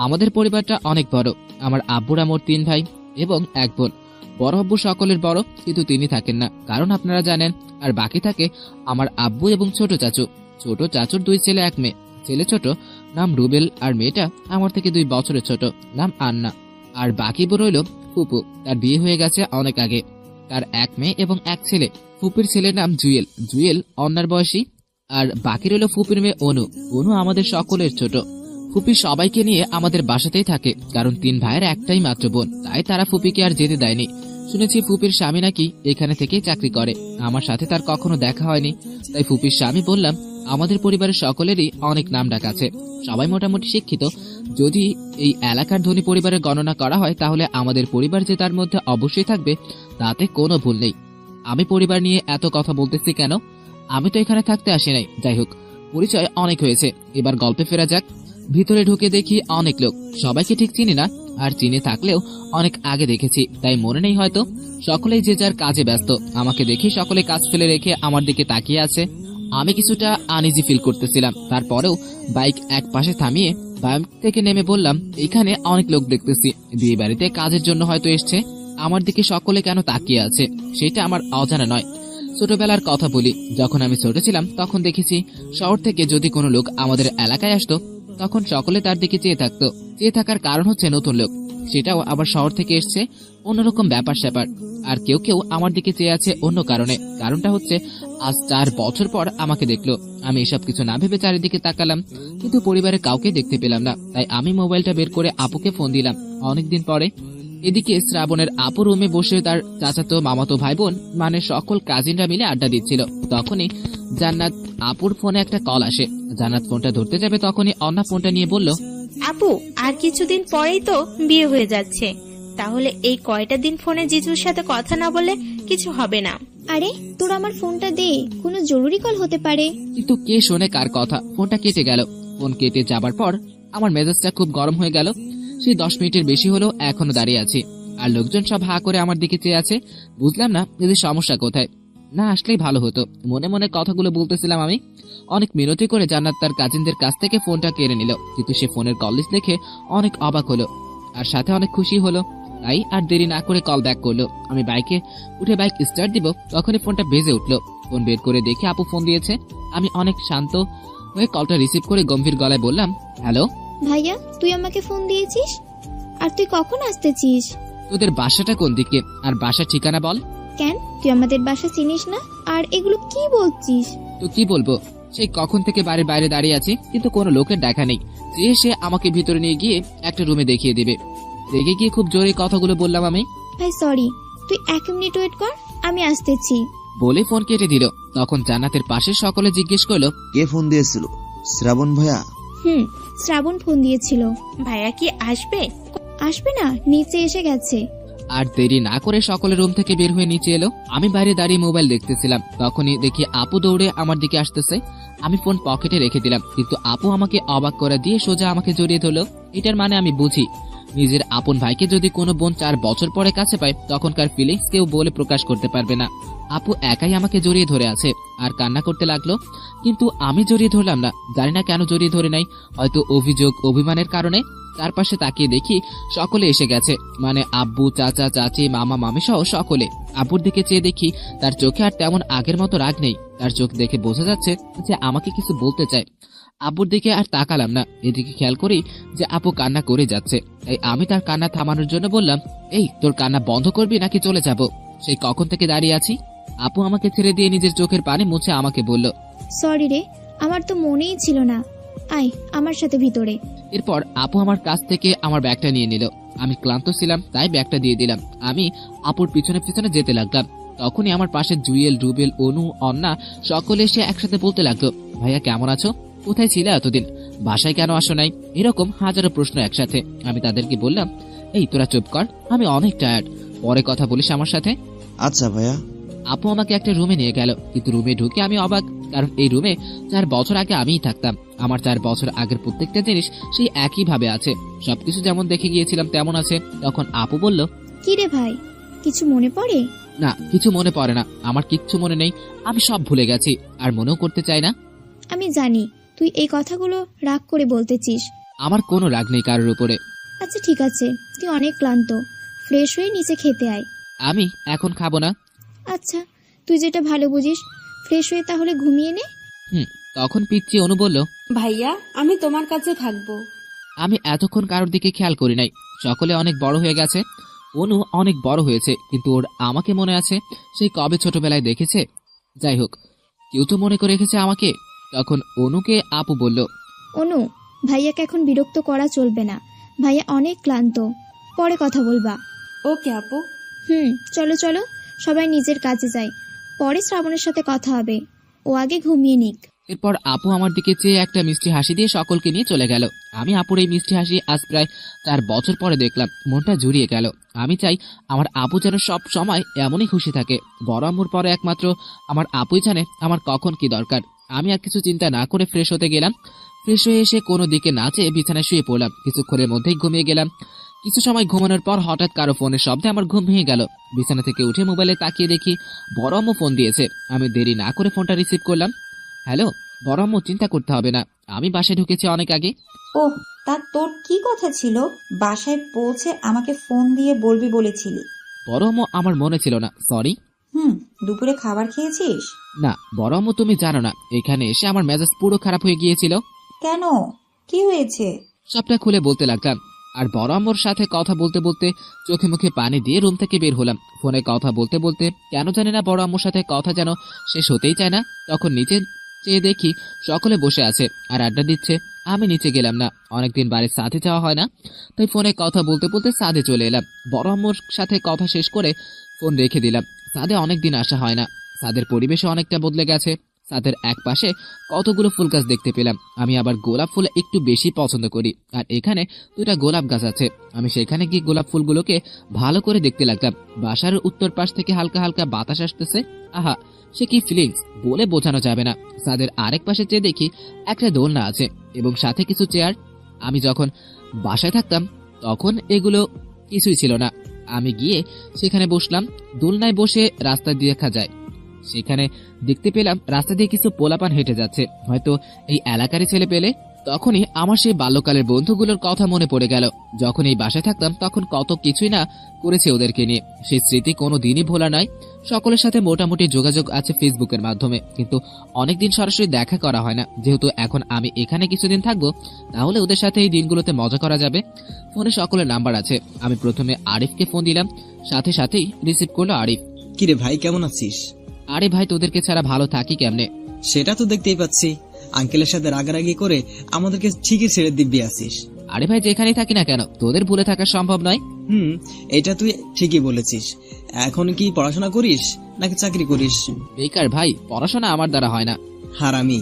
আমাদের পরিবারটা অনেক বড়। আমার আব্বুরা মোট 3 ভাই এবং 1 বোন। বড় আব্বু সকলের বড়, কিন্তু তিনি থাকেন না, কারণ আপনারা জানেন। আর বাকি থাকে আমার আব্বু এবং ছোট চাচু। ছোট চাচুর 2 ছেলে 1 মেয়ে। ছেলে ছোট, নাম রুবেল, আর মেয়েটা আমার থেকে 2 বছরের ছোট, নাম আন্না। আর বাকি বোন রইল ফুপু, তার বিয়ে হয়ে গেছে অনেক আগে। তার 1 মেয়ে এবং 1 ছেলে। ফুপির ছেলের নাম জুয়েল, জুয়েল অন্যার বয়সী। আর বাকি রইল ফুপির মেয়ে অনু, অনু আমাদের সকলের ছোট। ফুপি সবাইকে নিয়ে আমাদের বাসাতেই থাকে, কারণ 3 ভাইয়ের একটাই মাত্র বোন, তাই তারা ফুপিকে আর যেতে দেয়নি। শুনেছি ফুপির স্বামী নাকি এখানে থেকেই চাকরি করে। আমার সাথে তার কখনো দেখা হয়নি, তাই ফুপির স্বামী বললাম, আমাদের পরিবারের সকলেরই অনেক নাম ডাক আছে, সবাই মোটামুটি শিক্ষিত। যদি এই এলাকার ধনী পরিবারের গণনা করা হয়, তাহলে আমাদের পরিবার যে তার মধ্যে অবশ্যই থাকবে, তাতে কোনো ভুল নেই। আমি পরিবার নিয়ে এত কথা বলতেছি কেন? আমি তো এখানে থাকতে আসি নাই। যাই হোক, পরিচয় অনেক হয়েছে, এবার গল্পে ফেরা যাক। ভিতরে ঢুকে দেখি অনেক লোক। সবাইকে ঠিক চিনি না, আর চিনে থাকলেও অনেক আগে দেখেছি, তাই মনে নেই হয়তো। সকলেই যে যার কাজে ব্যস্ত। আমাকে দেখে সকলে কাজ ফেলে রেখে আমার দিকে তাকিয়ে আছে। আমি কিছুটা আনইজি ফিল করতেছিলাম। তারপরেও বাইক এক পাশে থামিয়ে বাইক থেকে নেমে বললাম, এখানে অনেক লোক দেখতেছি, বিয়ে বাড়িতে কাজের জন্য হয়তো এসছে। আমার দিকে সকলে কেন তাকিয়ে আছে সেটা আমার অজানা নয়। ছোটবেলার কথা বলি, যখন আমি ছোট ছিলাম তখন দেখেছি শহর থেকে যদি কোনো লোক আমাদের এলাকায় আসতো, তখন সকলে তার দিকে চেয়ে থাকতো। চেয়ে থাকার কারণ হচ্ছে নতুন লোক, সেটাও আবার শহর থেকে এসছে, অন্যরকম ব্যাপার স্যাপার। আর কেউ কেউ আমার দিকে চেয়ে আছে অন্য কারণে। কারণটা হচ্ছে আজ 4 বছর পর আমাকে দেখলো। আমি এসব কিছু না ভেবে চারিদিকে তাকালাম, কিন্তু পরিবারের কাউকে দেখতে পেলাম না। তাই আমি মোবাইলটা বের করে আপুকে ফোন দিলাম অনেকদিন পরে। এদিকে শ্রাবণের আপু রুমে বসে তার চাচাতো মামাতো ভাই বোন মানে সকল কাজিনরা মিলে আড্ডা দিচ্ছিল। তখনই জান্নাত আপুর ফোনে একটা কল আসে। জান্নাত ফোনটা ধরতে যাবে, তখনই অন্না ফোনটা নিয়ে বলল, আপু, আর কিছুদিন পরেই তো বিয়ে হয়ে যাচ্ছে, তাহলে এই কয়টা দিন ফোনে জিজুর সাথে কথা না বলে কিছু হবে না। আরে তোর আমার ফোনটা দে, কোনো জরুরি কল হতে পারে। কিন্তু কে শোনে কার কথা? ফোনটা কেটে গেল। ফোন কেটে যাবার পর আমার মেজাজটা খুব গরম হয়ে গেল। সেই 10 মিনিটের বেশি হলো এখনো দাঁড়িয়ে আছি, আর লোকজন সব হা করে আমার দিকে চেয়ে আছে। বুঝলাম না এদের সমস্যা কোথায়। না আসলেই ভালো হতো। মনে মনে কথাগুলো বলতেছিলাম আমি। অনেক মিনতি করে জান্নাত তার কাজিনদের কাছ থেকে ফোনটা কেড়ে নিল, কিন্তু সে ফোনের কল লিস্ট দেখে অনেক অবাক হলো, আর সাথে অনেক খুশি হলো। তাই আর দেরি না করে কল ব্যাক করলো। আমি বাইকে উঠে বাইক স্টার্ট দিব, তখনই ফোনটা বেজে উঠলো। ফোন বের করে দেখে আপু ফোন দিয়েছে। আমি অনেক শান্ত হয়ে কলটা রিসিভ করে গম্ভীর গলায় বললাম, হ্যালো ভাইয়া, তুই আমাকে ফোন দিয়েছিস? আর তুই কখন আসতেছিস? তোদের বাসাটা কোন দিকে, আর বাসার ঠিকানা বল। কেন, তুই আমাদের বাসা চিনিস না? আর এগুলো কি বলছিস? তো কি বলবো, সেই কখন থেকে বাড়ির বাইরে দাঁড়িয়ে আছি, কিন্তু কোনো লোকের দেখা নেই। যে সে আমাকে ভিতরে নিয়ে গিয়ে একটা রুমে দেখিয়ে দিবে। রেগে গিয়ে খুব জোরে কথাগুলো বললাম আমি। ভাই সরি, তুই 1 মিনিট ওয়েট কর, আমি আসতেছি। বলে ফোন কেটে দিল। তখন জান্নাতের পাশে সকলে জিজ্ঞেস করলো, কে ফোন দিয়েছিল? শ্রাবণ ভাইয়া? শ্রাবণ ফোন দিয়েছিল। ভাইয়া কি আসবে? আসবে না, নিচে এসে গেছে। আর দেরি না করে সকলে রুম থেকে বের হয়ে নিচে এলো। আমি বাইরে দাঁড়িয়ে মোবাইল দেখতেছিলাম। তখনই দেখি আপু দৌড়ে আমার দিকে আসতেছে। আমি ফোন পকেটে রেখে দিলাম, কিন্তু আপু আমাকে অবাক করে দিয়ে সোজা আমাকে জড়িয়ে ধরলো। এটার মানে আমি বুঝি, নিজের আপন ভাইকে যদি কোনো বোন 4 বছর পরে কাছে পায়, তখনকার ফিলিংস কেউ বলে প্রকাশ করতে পারবে না। আপু একাই আমাকে জড়িয়ে ধরে আছে আর কান্না করতে লাগলো, কিন্তু আমি জড়িয়ে ধরলাম না। জানি না কেন জড়িয়ে ধরে নাই, হয়তো অভিযোগ অভিমানের কারণে। চারপাশে তাকিয়ে দেখি সকলে এসে গেছে, মানে আব্বু, চাচা, চাচি, মামা, মামি সহ সকলে। আব্বুর দিকে চেয়ে দেখি তার চোখে আর তেমন আগের মতো রাগ নেই। তার চোখ দেখে বোঝা যাচ্ছে যে আমাকে কিছু বলতে চায়। আপুর দিকে আর তাকালাম না। এদিকে খেয়াল করি যে আপু কান্না করে যাচ্ছে, তাই আমি তার কান্না থামানোর জন্য বললাম, এই তোর কান্না বন্ধ করবি নাকি চলে যাব? সেই কখন থেকে দাঁড়িয়ে আছি। আপু আমাকে ছেড়ে দিয়ে নিজের চোখের পানি মুছে আমাকে বলল, সরি রে, আমার তো মনেই ছিল না। আয় আমার সাথে ভিতরে। এরপর আপু আমার কাছ থেকে আমার ব্যাগটা নিয়ে নিল। আমি ক্লান্ত ছিলাম তাই ব্যাগটা দিয়ে দিলাম। আমি আপুর পিছনে পিছনে যেতে লাগলাম। তখনই আমার পাশে জুয়েল, রুবেল, অনু, অন্না সকলে এসে একসাথে বলতে লাগলো, ভাইয়া কেমন আছো? কোথায় ছিলে এতদিন? বাসায় কেন আসো নাই? এরকম হাজারো প্রশ্ন একসাথে। আমি তাদেরকে বললাম, এই তোরা চুপ কর, আমি অনেক টায়ার্ড, পরে কথা বলিস আমার সাথে। আচ্ছা ভাইয়া। আপু আমাকে একটা রুমে নিয়ে গেল, কিন্তু রুমে ঢুকে আমি অবাক, কারণ এই রুমে 4 বছর আগে আমিই থাকতাম। আমার 4 বছর আগের প্রত্যেকটা জিনিস সেই একই ভাবে আছে, সবকিছু যেমন দেখে গিয়েছিলাম তেমন আছে। তখন আপু বলল, কি রে ভাই, কিছু মনে পড়ে? না কিছু মনে পড়ে না, আমার কিচ্ছু মনে নেই, আমি সব ভুলে গেছি, আর মনেও করতে চাই না। আমি জানি তুই এই কথাগুলো রাগ করে বলতেছিস। আমার কোনো রাগ নেই কারোর উপরে। আচ্ছা ঠিক আছে, তুই অনেক ক্লান্ত, ফ্রেশ হয়ে নিচে খেতে আয়। আমি এখন খাবো না। আচ্ছা তুই যেটা ভালো বুঝিস, ফ্রেশ হয়ে তাহলে ঘুমিয়ে নে। তখন পিচ্চি অনু বলল, ভাইয়া আমি তোমার কাছে থাকবো। আমি এতক্ষণ কারোর দিকে খেয়াল করি নাই, সকলে অনেক বড় হয়ে গেছে। অনু অনেক বড় হয়েছে, কিন্তু ওর আমাকে মনে আছে সেই কবে ছোটবেলায় দেখেছে। যাই হোক, কেউ তো মনে করে রেখেছে আমাকে। তখন অনুকে আপু বলল, অনু, ভাইয়াকে এখন বিরক্ত করা চলবে না, ভাইয়া অনেক ক্লান্ত, পরে কথা বলবা। ওকে আপু। চলো চলো, সবাই নিজের কাজে যায়, পরে শ্রাবণের সাথে কথা হবে, ও আগে ঘুমিয়ে নিক। এরপর আপু আমার দিকে চেয়ে একটা মিষ্টি হাসি দিয়ে সকলকে নিয়ে চলে গেল। আমি আপুর এই মিষ্টি হাসি আজ প্রায় 4 বছর পরে দেখলাম, মনটা জুড়িয়ে গেল। আমি চাই আমার আপু যেন সব সময় এমনই খুশি থাকে। বড় আম্মুর পরে একমাত্র আমার আপুই জানে আমার কখন কি দরকার। আমি আর কিছু চিন্তা না করে ফ্রেশ হতে গেলাম। ফ্রেশ হয়ে এসে কোনো দিকে না চেয়ে বিছানায় শুয়ে পড়লাম। কিছুক্ষণের মধ্যেই ঘুমিয়ে গেলাম। কিছু সময় ঘুমানোর পর হঠাৎ কারো ফোনের শব্দে আমার ঘুম ভেঙে গেল। বিছানা থেকে উঠে মোবাইলে তাকিয়ে দেখি বড় আম্মু ফোন দিয়েছে। আমি দেরি না করে ফোনটা রিসিভ করলাম। হ্যালো বড় আম্মু, চিন্তা করতে হবে না, আমি বাসায় ঢুকেছি অনেক আগে। ওহ, তা তোর কি কথা ছিল? বাসায় পৌঁছে আমাকে ফোন দিয়ে বলবি বলেছিলি। বড় আম্মু, আমার মনে ছিল না, সরি। দুপুরে খাবার খেয়েছিস? না বড় আম্মু, তুমি জানো না, এখানে এসে আমার মেজাজ পুরো খারাপ হয়ে গিয়েছিল। কেন, কি হয়েছে? সবটা খুলে বলতে লাগলাম। আর বড় আম্মুর সাথে কথা বলতে বলতে চোখে মুখে পানি দিয়ে রুম থেকে বের হলাম। ফোনে কথা বলতে বলতে কেন জানি না বড় আম্মুর সাথে কথা যেন শেষ হতেই চায় না। তখন নিচে চেয়ে দেখি সকলে বসে আছে আর আড্ডা দিচ্ছে। আমি নিচে গেলাম না, অনেকদিন বাড়ির সাথে যাওয়া হয় না, তাই ফোনে কথা বলতে বলতে সাদে চলে এলাম। বড় আম্মুর সাথে কথা শেষ করে ফোন রেখে দিলাম। সাদে অনেকদিন আসা হয় না, সাদের পরিবেশে অনেকটা বদলে গেছে। ছাদের এক পাশে কতগুলো ফুল গাছ দেখতে পেলাম। আমি আবার গোলাপ ফুল একটু বেশি পছন্দ করি, আর এখানে 2টা গোলাপ গাছ আছে। আমি সেখানে গিয়ে গোলাপ ফুলগুলোকে ভালো করে দেখতে লাগলাম। বাসার উত্তর পাশ থেকে হালকা হালকা বাতাস আসতেছে। আহা, সে কি ফিলিংস বলে বোঝানো যাবে না। ছাদের আরেক পাশে চেয়ে দেখি একটা দোলনা আছে এবং সাথে কিছু চেয়ার। আমি যখন বাসায় থাকতাম তখন এগুলো কিছুই ছিল না। আমি গিয়ে সেখানে বসলাম। দোলনায় বসে রাস্তা দেখা যায়, সেখানে দেখতে পেলাম রাস্তা দিয়ে কিছু পোলাপান হেঁটে যাচ্ছে, হয়তো এই এলাকারই ছেলে পেলে। তখনই আমার সেই বাল্যকালের বন্ধুগুলোর কথা মনে পড়ে গেল। যখন এই বাসায় থাকতাম তখন কত কিছুই না করেছে ওদেরকে নিয়ে, সেই স্মৃতি কোনো দিনই ভোলা নয়। সকলের সাথে মোটামুটি যোগাযোগ আছে ফেসবুকের মাধ্যমে, কিন্তু অনেকদিন সরাসরি দেখা করা হয় না। যেহেতু এখন আমি এখানে কিছুদিন থাকবো, তাহলে ওদের সাথে এই দিনগুলোতে মজা করা যাবে। ফোনে সকলের নাম্বার আছে। আমি প্রথমে আরিফকে ফোন দিলাম, সাথে সাথেই রিসিভ করলো আরিফ। কিরে ভাই, কেমন আছিস? আরে ভাই, তোদেরকে ছাড়া ভালো থাকি কেমনে? সেটা তো দেখতেই পাচ্ছি, আঙ্কেলের সাথে রাগারাগি করে আমাদেরকে ঠিকই ছেড়ে দিব্যি আছিস। আরে ভাই, যেখানেই থাকি না কেন তোদের ভুলে থাকা সম্ভব নয়। এটা তুই ঠিকই বলেছিস। এখন কি পড়াশোনা করিস নাকি চাকরি করিস? বেকার ভাই, পড়াশোনা আমার দ্বারা হয় না। হারামি,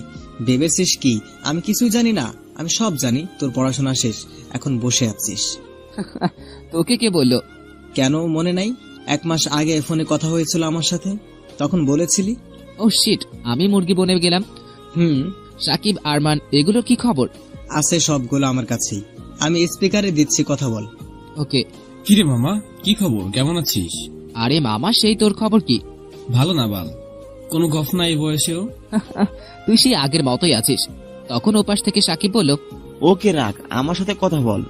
ভেবেছিস কি আমি কিছুই জানি না? আমি সব জানি। তোর পড়াশোনা শেষ, এখন বসে আছিস। তোকে কে বললো? কেন মনে নাই? 1 মাস আগে ফোনে কথা হয়েছিল আমার সাথে, তখন বলেছিলি। ও শিট, আমি মুরগি বনে গেলাম। সাকিব, আরমান, এগুলো কি খবর? আছে সবগুলো আমার কাছেই, আমি স্পিকারে দিচ্ছি, কথা বল। ওকে। কিরে মামা, কি খবর, কেমন আছিস? আরে মামা, সেই তোর খবর কি? ভালো না বাল, কোনো গফ নাই বয়সেও। তুই সেই আগের মতোই আছিস। তখন ওপাশ থেকে সাকিব বলল, ওকে রাখ, আমার সাথে কথা বল।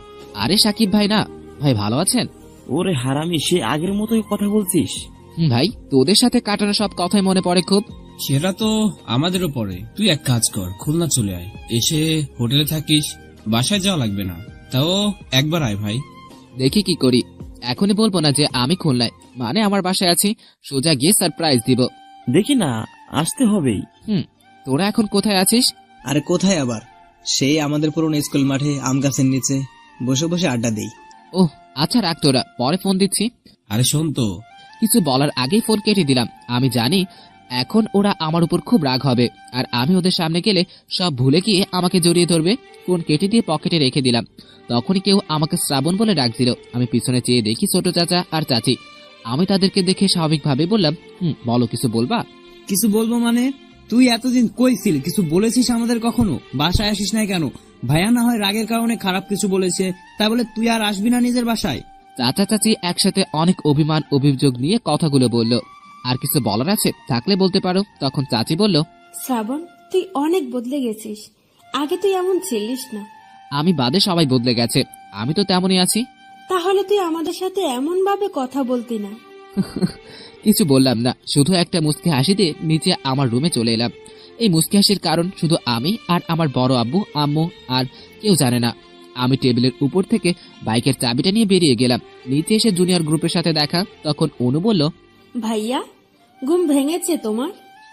আরে সাকিব ভাই না, ভাই ভালো আছেন? ওরে হারামি, সে আগের মতোই কথা বলছিস? ভাই, তোদের সাথে কাটানো সব কথাই মনে পড়ে খুব। সেটা তো আমাদের উপরে। তুই এক কাজ কর, খুলনা চলে আয়, এসে হোটেলে থাকিস, বাসায় যাওয়া লাগবে না। তাও একবার আয় ভাই। দেখি কি করি। এখনই বলবো না যে আমি খুলনায়, মানে আমার বাসায় আছি, সোজা গিয়ে সারপ্রাইজ দিব। দেখি না, আসতে হবেই। তোরা এখন কোথায় আছিস? আরে কোথায় আবার, সেই আমাদের পুরনো স্কুল মাঠে আম গাছের নিচে বসে বসে আড্ডা দেই। ওহ আচ্ছা, রাখ তোরা, পরে ফোন দিচ্ছি। আরে শোন তো। কিছু বলার আগেই ফোন কেটে দিলাম। আমি জানি এখন ওরা আমার উপর খুব রাগ হবে, আর আমি ওদের সামনে গেলে সব ভুলে গিয়ে আমাকে জড়িয়ে ধরবে। ফোন কেটে দিয়ে পকেটে রেখে দিলাম। তখনই কেউ আমাকে শ্রাবণ বলে ডাক দিল। আমি পিছনে চেয়ে দেখি ছোট চাচা আর চাচি। আমি তাদেরকে দেখে স্বাভাবিকভাবে বললাম, বলো, কিছু বলবা? কিছু বলবো মানে? তুই এতদিন কই ছিলি? কিছু বলেছিস আমাদের কখনো? বাসায় আসিস নাই কেন? ভাইয়া না হয় রাগের কারণে খারাপ কিছু বলেছে, তাই বলে তুই আর আসবি না নিজের বাসায়? চাচা চাচি একসাথে অনেক অভিমান অভিযোগ নিয়ে কথাগুলো বলল। আর কিছু বলার আছে থাকলে বলতে পারো। তখন চাচি বলল, শ্রাবণ, তুই অনেক বদলে গেছিস, আগে তুই এমন ছিলিস না। আমি বাদে সবাই বদলে গেছে, আমি তো তেমনই আছি। তাহলে তুই আমাদের সাথে এমন ভাবে কথা বলতি না। কিছু বললাম না, শুধু একটা মুচকি হাসি দিয়ে নিচে আমার রুমে চলে এলাম। এই মুচকি হাসির কারণ শুধু আমি আর আমার বড় আব্বু আম্মু, আর কেউ জানে না। আমি টেবিলের উপর থেকে বাইকের চাবিটা নিয়ে বেরিয়ে গেলাম। নিচে এসে জুনিয়র গ্রুপের সাথে দেখা। তখন অনু বলল, ভাইয়া, ঘুম ভেঙেছে তোমার?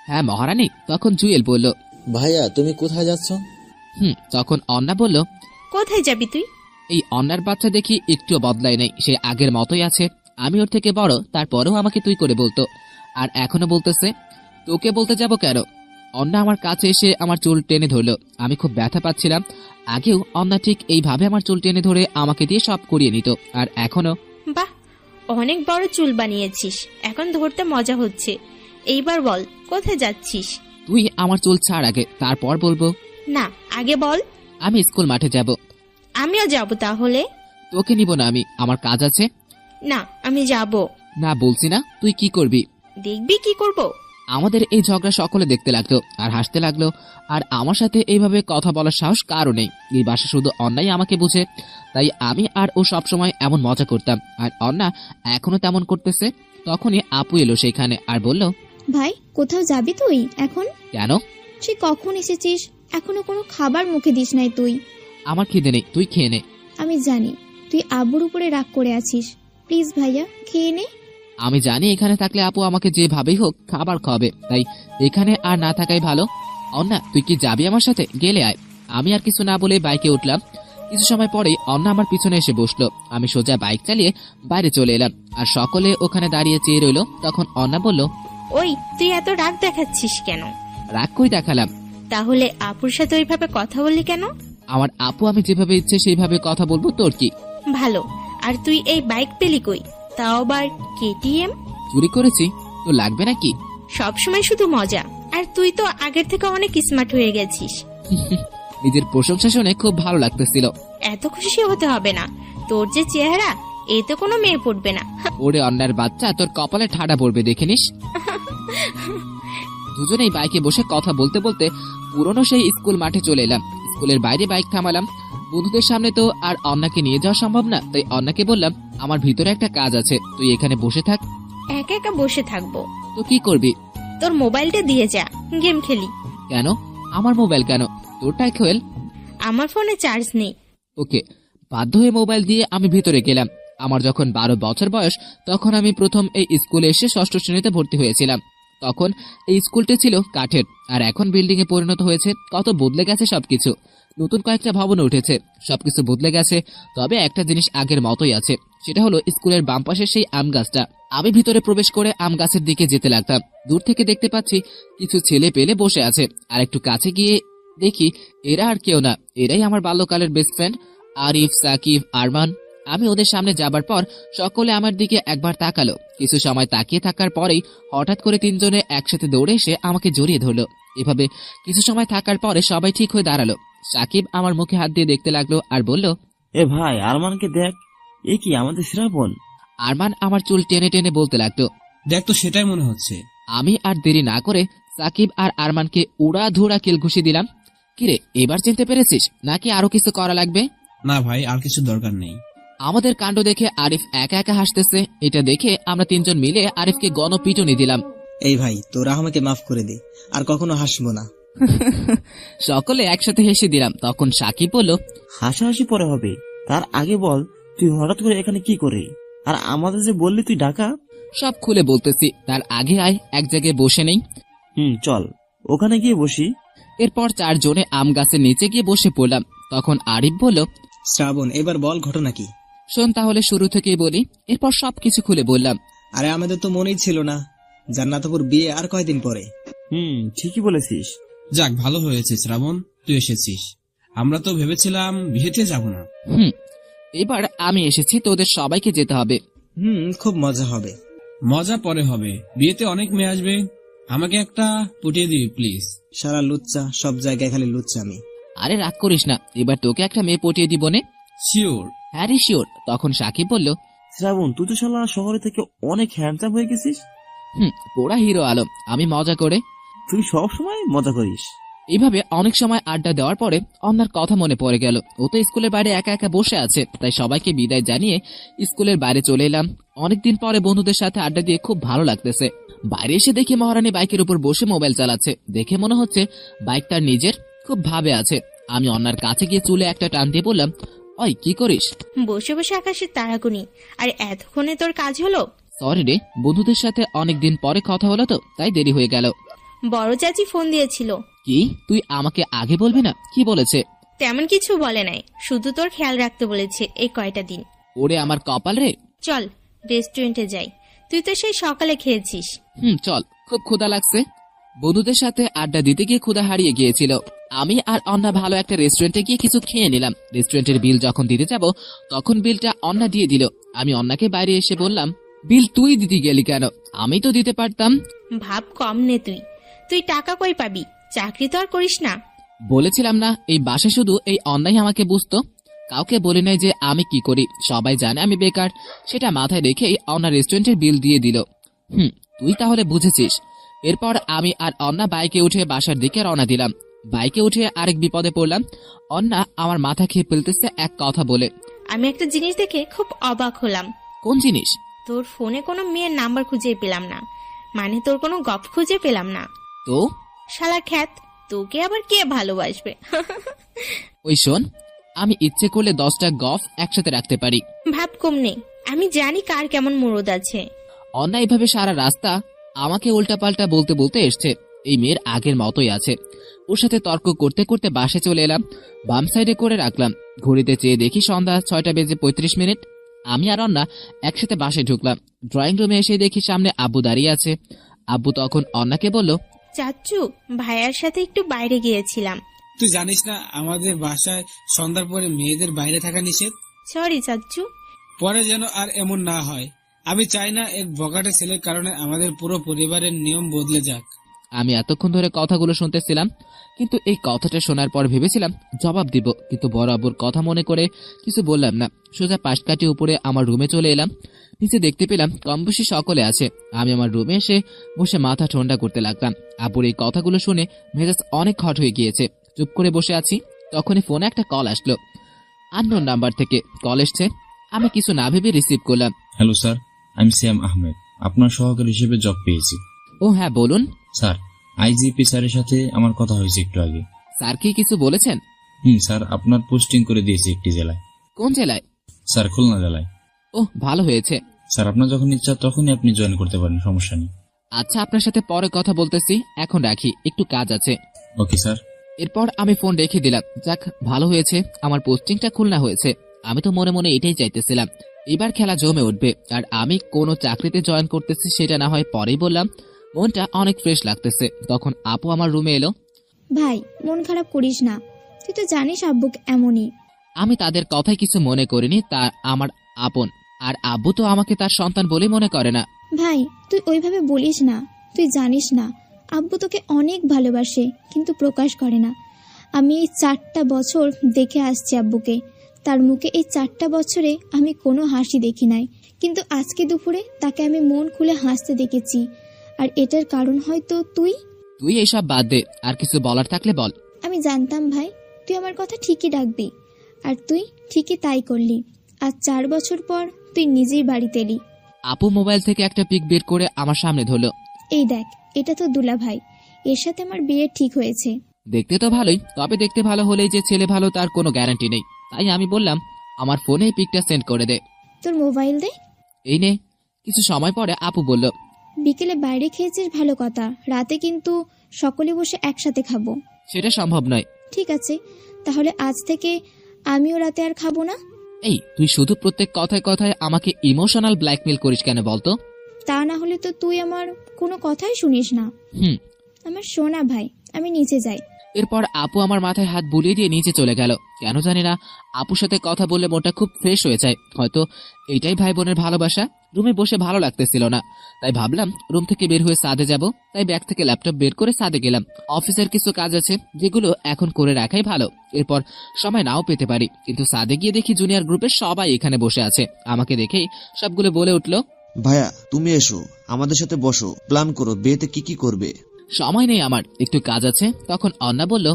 হ্যাঁ মহারানী। তখন জুয়েল বলল, ভাইয়া তুমি কোথায় যাচ্ছ? তখন অন্না বলল, কোথায় যাবি তুই? এই অন্যার বাচ্চা দেখি একটুও বদলায় নাই, সে আগের মতোই আছে। আমি ওর থেকে বড়, তারপরেও আমাকে তুই করে বলতো, আর এখনো বলতেছে। তোকে বলতে যাব কেন? অন্না আমার কাছে এসে আমার চুল টেনে ধরলো। আমি খুব ব্যথা পাচ্ছিলাম। আগেও অন্না ঠিক এইভাবে আমার চুল টেনে ধরে আমাকে দিয়ে সব করিয়ে নিত, আর এখনো। বাহ, অনেক বড় চুল বানিয়েছিস, এখন ধরতে মজা হচ্ছে। এইবার বল, কোথায় যাচ্ছিস? তুই আমার চুল ছাড় আগে, তারপর বলবো। না, আগে বল। আমি স্কুল মাঠে যাব। আমিও যাব তাহলে। তোকে নিব না আমি, আমার কাজ আছে। না, আমি যাব না বলছি না। তুই কি করবি? দেখবি কি করব। আমাদের এই ঝগড়া সকলে দেখতে লাগলো আর হাসতে লাগলো। আর আমার সাথে এইভাবে কথা বলার সাহস কারও নেই। এই বাসা শুধু অন্যায় আমাকে বুঝে, তাই আমি আর ও সবসময় এমন মজা করতাম, আর অন্না এখনো তেমন করতেছে। তখনই আপু এলো সেখানে আর বলল, ভাই, কোথাও যাবি তুই এখন? কেন? সে কখন এসেছিস, এখনো কোনো খাবার মুখে দিস নাই তুই? আমার খিদে নেই, তুই খেয়ে নে। আমি জানি তুই আব্বুর উপরে রাগ করে আছিস, প্লিজ ভাইয়া খেয়ে নে। আমি জানি এখানে থাকলে আপু আমাকে যেভাবেই হোক খাবার খাওয়াবে, তাই এখানে আর না থাকাই ভালো। অন্না, তুই কি যাবি আমার সাথে? গেলে আয়। আমি আর কিছু না বলে বাইকে উঠলাম। কিছু সময় পরেই অন্না আমার পিছনে এসে বসলো। আমি সোজা বাইক চালিয়ে বাইরে চলে এলাম, আর সকলে ওখানে দাঁড়িয়ে চেয়ে রইল। তখন অন্না বলল, ওই, তুই এত রাগ দেখাচ্ছিস কেন? রাগ কই দেখালাম? তাহলে আপুর সাথে ওইভাবে কথা বললি কেন? আমার আপু আমি যেভাবে ইচ্ছে সেইভাবে কথা বলবো, তোর কি? ভালো। আর তুই এই বাইক পেলি কই? তাও আবার কেটিএম? চুরি করেছি, তো লাগবে নাকি? সবসময় শুধু মজা। আর তুই তো আগের থেকে অনেক স্মার্ট হয়ে গেছিস। নিজের প্রশংসা শুনে খুব ভালো লাগতেছিল। এত খুশি হতে হবে না, তোর যে চেহারা, এতে কোনো মেয়ে পড়বে না। ওরে অন্যার বাচ্চা, তোর কপালে ঠাডা পড়বে, দেখে নিস। দুজনেই বাইকে বসে কথা বলতে বলতে পুরনো সেই স্কুল মাঠে চলে এলাম। স্কুলের বাইরে বাইক থামালাম। বন্ধুদের সামনে তো আর অন্নাকে নিয়ে যাওয়া সম্ভব না, তাই অন্নাকে বললাম, আমার ভিতরে একটা কাজ আছে, তুই এখানে বসে থাক। একা একা বসে থাকবো? তো কি করবি? তোর মোবাইলটা দিয়ে যা, গেম খেলি। কেন? আমার মোবাইল কেন? তোরটাই খেল। আমার ফোনে চার্জ নেই। ওকে। বাধ্য হয়ে মোবাইল দিয়ে আমি ভিতরে গেলাম। আমার যখন 12 বছর বয়স, তখন আমি প্রথম এই স্কুলে এসে 6ষ্ঠ শ্রেণীতে ভর্তি হয়েছিলাম। তখন এই স্কুলটি ছিল কাঠের, আর এখন বিল্ডিং এ পরিণত হয়েছে। কত বদলে গেছে সবকিছু। নতুন কয়েকটা ভবন উঠেছে, সবকিছু বদলে গেছে। তবে একটা জিনিস আগের মতোই আছে, সেটা হলো স্কুলের বাম পাশে সেই আম গাছটা। আমি ভিতরে প্রবেশ করে আম গাছের দিকে যেতে লাগতাম। দূর থেকে দেখতে পাচ্ছি কিছু ছেলে পেলে বসে আছে, আর একটু কাছে গিয়ে দেখি এরা আর কেউ না, এরাই আমার বাল্যকালের বেস্ট ফ্রেন্ড আরিফ, সাকিব, আরমান। আমি ওদের সামনে যাবার পর সকলে আমার দিকে একবার তাকালো। কিছু সময় তাকিয়ে থাকার পরেই হঠাৎ করে তিনজনে একসাথে দৌড়ে এসে আমাকে জড়িয়ে ধরলো। এভাবে কিছু সময় থাকার পরে সবাই ঠিক হয়ে দাঁড়ালো। সাকিব আমার মুখে হাত দিয়ে দেখতে লাগলো আর বলল, এ ভাই, আরমানকে দেখ, এ কি আমাদের শ্রাবণ? আরমান আমার চুল টেনে টেনে বলতে লাগলো, দেখ তো, সেটাই মনে হচ্ছে। আমি আর দেরি না করে সাকিব আর আরমানকে উড়া ধুড়া কিল ঘুষি দিলাম। কিরে, এবার চিনতে পেরেছিস নাকি আরো কিছু করা লাগবে? না ভাই, আর কিছু দরকার নেই। আমাদের কাণ্ড দেখে আরিফ একা একা হাসতেছে। এটা দেখে আমরা তিনজন মিলে আরিফকে গণপিটুনি দিলাম। এই ভাই, তোরা আমাকে মাফ করে দে, আর কখনো হাসবো না। সকলে একসাথে হেসে দিলাম। তখন সাকিব বলল, হাসাহাসি পরে হবে, তার আগে বল তুই হঠাৎ করে এখানে কি করে, আর আমাদের যে বললি তুই ঢাকা। সব খুলে বলতেছি, তার আগে আয় এক জায়গায় বসে নেই। চল ওখানে গিয়ে বসি। এরপর 4 জনে আম গাছের নিচে গিয়ে বসে পড়লাম। তখন আরিফ বলল, শ্রাবণ, এবার বল ঘটনা কি। শোন তাহলে শুরু থেকেই বলি। এরপর সবকিছু খুলে বললাম। আরে আমাদের তো মনেই ছিল না, জান্নাতুপুর বিয়ে আর কয়দিন পরে। ঠিকই বলেছিস। যাক, ভালো হয়েছে শ্রাবণ তুই এসেছিস, আমরা তো ভেবেছিলাম বিয়েতে যাব না। এবার আমি এসেছি, তোদের সবাইকে যেতে হবে। খুব মজা হবে। মজা পরে হবে, বিয়েতে অনেক মেয়ে আসবে, আমাকে একটা পটিয়ে দিবি প্লিজ। সারা লুচ্চা, সব জায়গায় খালি লুচ্চা আমি। আরে রাগ করিস না, এবার তোকে একটা মেয়ে পটিয়ে দিব নে। শিওর? হ্যাঁ রে শিওর। তখন সাকিব বলল, শ্রাবণ তুই তো শালা শহরে থেকে অনেক হ্যান্ডসাম হয়ে গেছিস। পোড়া হিরো আলম, আমি মজা করে। তুই সব সময় মজা করিস। এইভাবে অনেক সময় আড্ডা দেওয়ার পরে অন্যার কথা মনে পড়ে গেল। ও তো স্কুলের বাইরে একা একা বসে আছে, তাই সবাইকে বিদায় জানিয়ে স্কুলের বাইরে চলে এলাম। অনেকদিন পরে বন্ধুদের সাথে আড্ডা দিয়ে খুব ভালো লাগতেছে। বাইরে এসে দেখি মহারানী বাইকের উপর বসে মোবাইল চালাচ্ছে। দেখে মনে হচ্ছে বাইক তার নিজের, খুব ভাবে আছে। আমি অন্যার কাছে গিয়ে চুলে একটা টান দিয়ে বললাম, ওই কি করিস? বসে বসে আকাশের তারাগুনি। আর এতক্ষণে তোর কাজ হলো? সরি রে, বন্ধুদের সাথে অনেকদিন পরে কথা হলো তো, তাই দেরি হয়ে গেল। বড় চাচি ফোন দিয়েছিল। কি? তুই আমাকে আগে বলবি না? কি বলেছে? তেমন কিছু বলে নাই, শুধু তোর খেয়াল রাখতে বলেছে এই কয়টা দিন। ওরে আমার কপাল রে। চল রেস্টুরেন্টে যাই, তুই তো সেই সকালে খেয়েছিস। চল, খুব ক্ষুধা লাগছে। বন্ধুদের সাথে আড্ডা দিতে গিয়ে ক্ষুধা হারিয়ে গিয়েছিল। আমি আর অন্না ভালো একটা রেস্টুরেন্টে গিয়ে কিছু খেয়ে নিলাম। রেস্টুরেন্টের বিল যখন দিতে যাব, তখন বিলটা অন্না দিয়ে দিল। আমি অন্নাকে বাইরে এসে বললাম, বিল তুই দিতে গেলি কেন? আমি তো দিতে পারতাম। ভাব কম নে তুই টাকা কই পাবি? চাকরি তো আর করিস না। বলেছিলাম না, এই বাসে শুধু এই অন্যায় আমাকে বুঝতো, কাউকে বলি নাই যে আমি কি করি। সবাই জানে আমি বেকার। সেটা মাথায় রেখেই অন্না রেস্টুরেন্টের বিল দিয়ে দিল। তুই তাহলে বুঝেছিস। এরপর আমি আর অন্না বাইকে উঠে বাসার দিকে রওনা দিলাম। বাইকে উঠে আরেক বিপদে পড়লাম। অন্না আমার মাথা খেয়ে ফেলতেছে এক কথা বলে। আমি একটা জিনিস দেখে খুব অবাক হলাম। কোন জিনিস? তোর ফোনে কোনো মেয়ের নাম্বার খুঁজে পেলাম না, মানে তোর কোনো গপ খুঁজে পেলাম না। তো শালা খ্যাত, তোকে আবার কে ভালোবাসবে? ওই শোন, আমি ইচ্ছে করলে 10টা গফ একসাথে রাখতে পারি। ভাব কম নেই, আমি জানি কার কেমন মুরদ আছে। অন্না এইভাবে সারা রাস্তা আমাকে উল্টাপাল্টা বলতে বলতে এসছে। এই মেয়ের আগের মতোই আছে। ওর সাথে তর্ক করতে করতে বাসে চলে এলাম। বাম সাইডে করে রাখলাম। ঘড়িতে চেয়ে দেখি সন্ধ্যা 6:35। আমি আর অন্না একসাথে বাসে ঢুকলাম। ড্রয়িং রুমে এসে দেখি সামনে আব্বু দাঁড়িয়ে আছে। আব্বু তখন অন্নাকে বলল, চাচ্চু, ভাইয়ার সাথে একটু বাইরে গিয়েছিলাম। তুই জানিস না আমাদের বাসায় সন্ধ্যার পরে মেয়েদের বাইরে থাকা নিষেধ? সরি চাচ্চু। পরে যেন আর এমন না হয়। আমি চাই না এক বগাটে ছেলের কারণে আমাদের পুরো পরিবারের নিয়ম বদলে যাক। আমি এতক্ষণ ধরে কথাগুলো শুনতেছিলাম, কিন্তু এই কথাটা শোনার পর ভেবেছিলাম জবাব দিব, কিন্তু বড় আব্বুর কথা মনে করে কিছু বললাম না। সোজা পাশ কাটিয়ে উপরে আমার রুমে চলে এলাম। নিচে দেখতে পেলাম কম বেশি সকলে আছে। আমি আমার রুমে এসে বসে মাথা ঠান্ডা করতে লাগলাম। আব্বুর এই কথাগুলো শুনে মেজাজ অনেক হট হয়ে গিয়েছে। চুপ করে বসে আছি, তখনই ফোনে একটা কল আসলো। আননোন নাম্বার থেকে কল এসছে। আমি কিছু না ভেবে রিসিভ করলাম। হ্যালো স্যার, আমি সিয়াম আহমেদ, আপনার সহকারী হিসেবে জব পেয়েছি। ও হ্যাঁ, বলুন। স্যার, আইজিপি স্যারের সাথে আমার কথা হয়েছে একটু আগে। স্যার কি কিছু বলেছেন? স্যার, আপনার পোস্টিং করে দিয়েছে একটি জেলায়। কোন জেলায়? স্যার, খুলনা জেলায়। ও, ভালো হয়েছে। স্যার, আপনার যখন ইচ্ছা তখনই আপনি জয়েন করতে পারেন, সমস্যা নেই। আচ্ছা, আপনার সাথে পরে কথা বলতেছি, এখন রাখি, একটু কাজ আছে। Okay sir. এরপর আমি ফোন রেখে দিলাম। যাক, ভালো হয়েছে আমার পোস্টিংটা খুলনা হয়েছে। আমি তো মনে মনে এটাই চাইতেছিলাম। এবার খেলা জমে উঠবে। আর আমি কোনো চাকরিতে জয়েন করতেছি সেটা না হয় পরেই বললাম। মনটা অনেক ফ্রেশ লাগতেছে। তখন আপু আমার রুমে এলো। ভাই, মন খারাপ করিস না, তুই তো জানিস আব্বু এমনই। আমি তাদের কথাই কিছু মনে করিনি। তা আমার আপন, আর আব্বু তো আমাকে তার সন্তান বলে মনে করে না। ভাই, তুই ওইভাবে বলিস না, তুই জানিস না আব্বু তোকে অনেক ভালোবাসে, কিন্তু প্রকাশ করে না। আমি এই 4টা বছর দেখে আসছি আব্বুকে, তার মুখে এই 4টা বছরে আমি কোনো হাসি দেখি নাই, কিন্তু আজকে দুপুরে তাকে আমি মন খুলে হাসতে দেখেছি। আর এটার কারণ হয়তো তুই। এইসব বাদ দে, আর কিছু বলার থাকলে বল। আমি জানতাম ভাই তুই আমার কথা ঠিকই ডাকবি, আর তুই ঠিকই তাই করলি। আজ 4 বছর পর তুই নিজেই বাড়িতে এলি। আপু মোবাইল থেকে একটা পিক বের করে আমার সামনে ধরলো। এই দেখ, এটা তো দুলা ভাই, এর সাথে আমার বিয়ে ঠিক হয়েছে। দেখতে তো ভালোই, তবে দেখতে ভালো হলেই যে ছেলে ভালো তার কোনো গ্যারান্টি নেই। তাই আমি বললাম, আমার ফোনে পিকটা সেন্ড করে দে। তোর মোবাইল দে। এই নে। কিছু সময় পরে আপু বলল, বিকেলে বাইরে খেয়েছিস ভালো কথা, রাতে কিন্তু সকলে বসে একসাথে খাবো। সেটা সম্ভব নয়। ঠিক আছে, তাহলে আজ থেকে আমিও রাতে আর খাবো না। এই তুই শুধু প্রত্যেক কথায় কথায় আমাকে ইমোশনাল ব্ল্যাকমেল করিস কেন বলতো? তা না হলে তো তুই আমার কোনো কথাই শুনিস না। আমার সোনা ভাই, আমি নিচে যাই। এরপর আপু আমার মাথায় হাত বুলিয়ে দিয়ে নিচে চলে গেল। কেন জানি না, আপুর সাথে কথা বললে মনটা খুব ফ্রেশ হয়ে যায়। হয়তো এটাই ভাই বোনের ভালোবাসা। রুমে বসে ভালো লাগতেছিল না, তাই ভাবলাম রুম থেকে বের হয়ে ছাদে যাব। তাই ব্যাগ থেকে ল্যাপটপ বের করে ছাদে গেলাম। অফিসের কিছু কাজ আছে যেগুলো এখন করে রাখাই ভালো, এরপর সময় নাও পেতে পারি। কিন্তু ছাদে গিয়ে দেখি জুনিয়র গ্রুপের সবাই এখানে বসে আছে। আমাকে দেখেই সবগুলো বলে উঠলো, ভাইয়া তুমি এসো, আমাদের সাথে বসো, প্ল্যান করো বিয়েতে কি কি করবে। সময় নেই আমার, একটু কাজ আছে। তখন অন্না বলল,